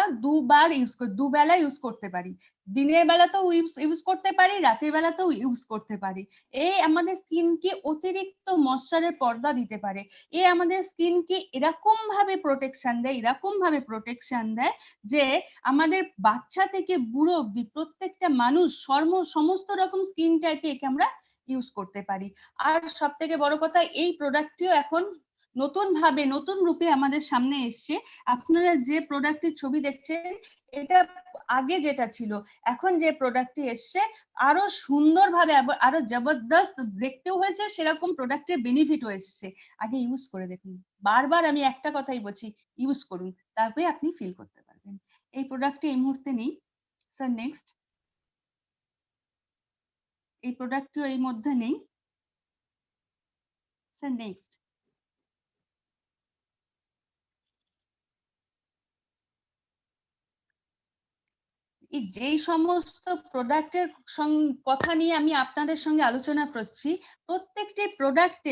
A: দুবেলা ইউজ করতে পারি। দিনের বেলাতেও ইউজ করতে পারি, রাতের বেলাতেও ইউজ করতে পারি। এই আমাদের স্কিনকে অতিরিক্ত ময়শ্চারের পর্দা দিতে পারে। এ আমাদের স্কিনকে এরকম ভাবে প্রোটেকশন দেয় যে আমাদের বাচ্চা থেকে বুড়ো অব্দি প্রত্যেকটা মানুষ সমস্ত রকম স্কিন টাইপে একে আমরা ইউজ করতে পারি। আর সব থেকে বড় কথা, এই প্রোডাক্টটিও এখন নতুন রূপে আমাদের সামনে এসছে। আপনারা যে প্রোডাক্টের ছবি দেখছেন এটা আগে যেটা ছিল, এখন যে প্রোডাক্টটি এসছে আরো সুন্দরভাবে আরো জবরদস্ত দেখতেও হয়েছে, সেরকম প্রোডাক্টের বেনিফিটও এসছে। আগে ইউজ করে দেখুন, বারবার আমি একটা কথাই বলছি, ইউজ করুন, তারপরে আপনি ফিল করতে পারবেন। এই প্রোডাক্টটি এই মুহূর্তে নেই স্যার, নেক্সট। এই প্রোডাক্টটিও এই মধ্যে নেই স্যার, নেক্সট। যেই সমস্ত প্রোডাক্টের কথা নিয়ে আমি আপনাদের সঙ্গে আলোচনা করছি, প্রত্যেকটি প্রোডাক্টে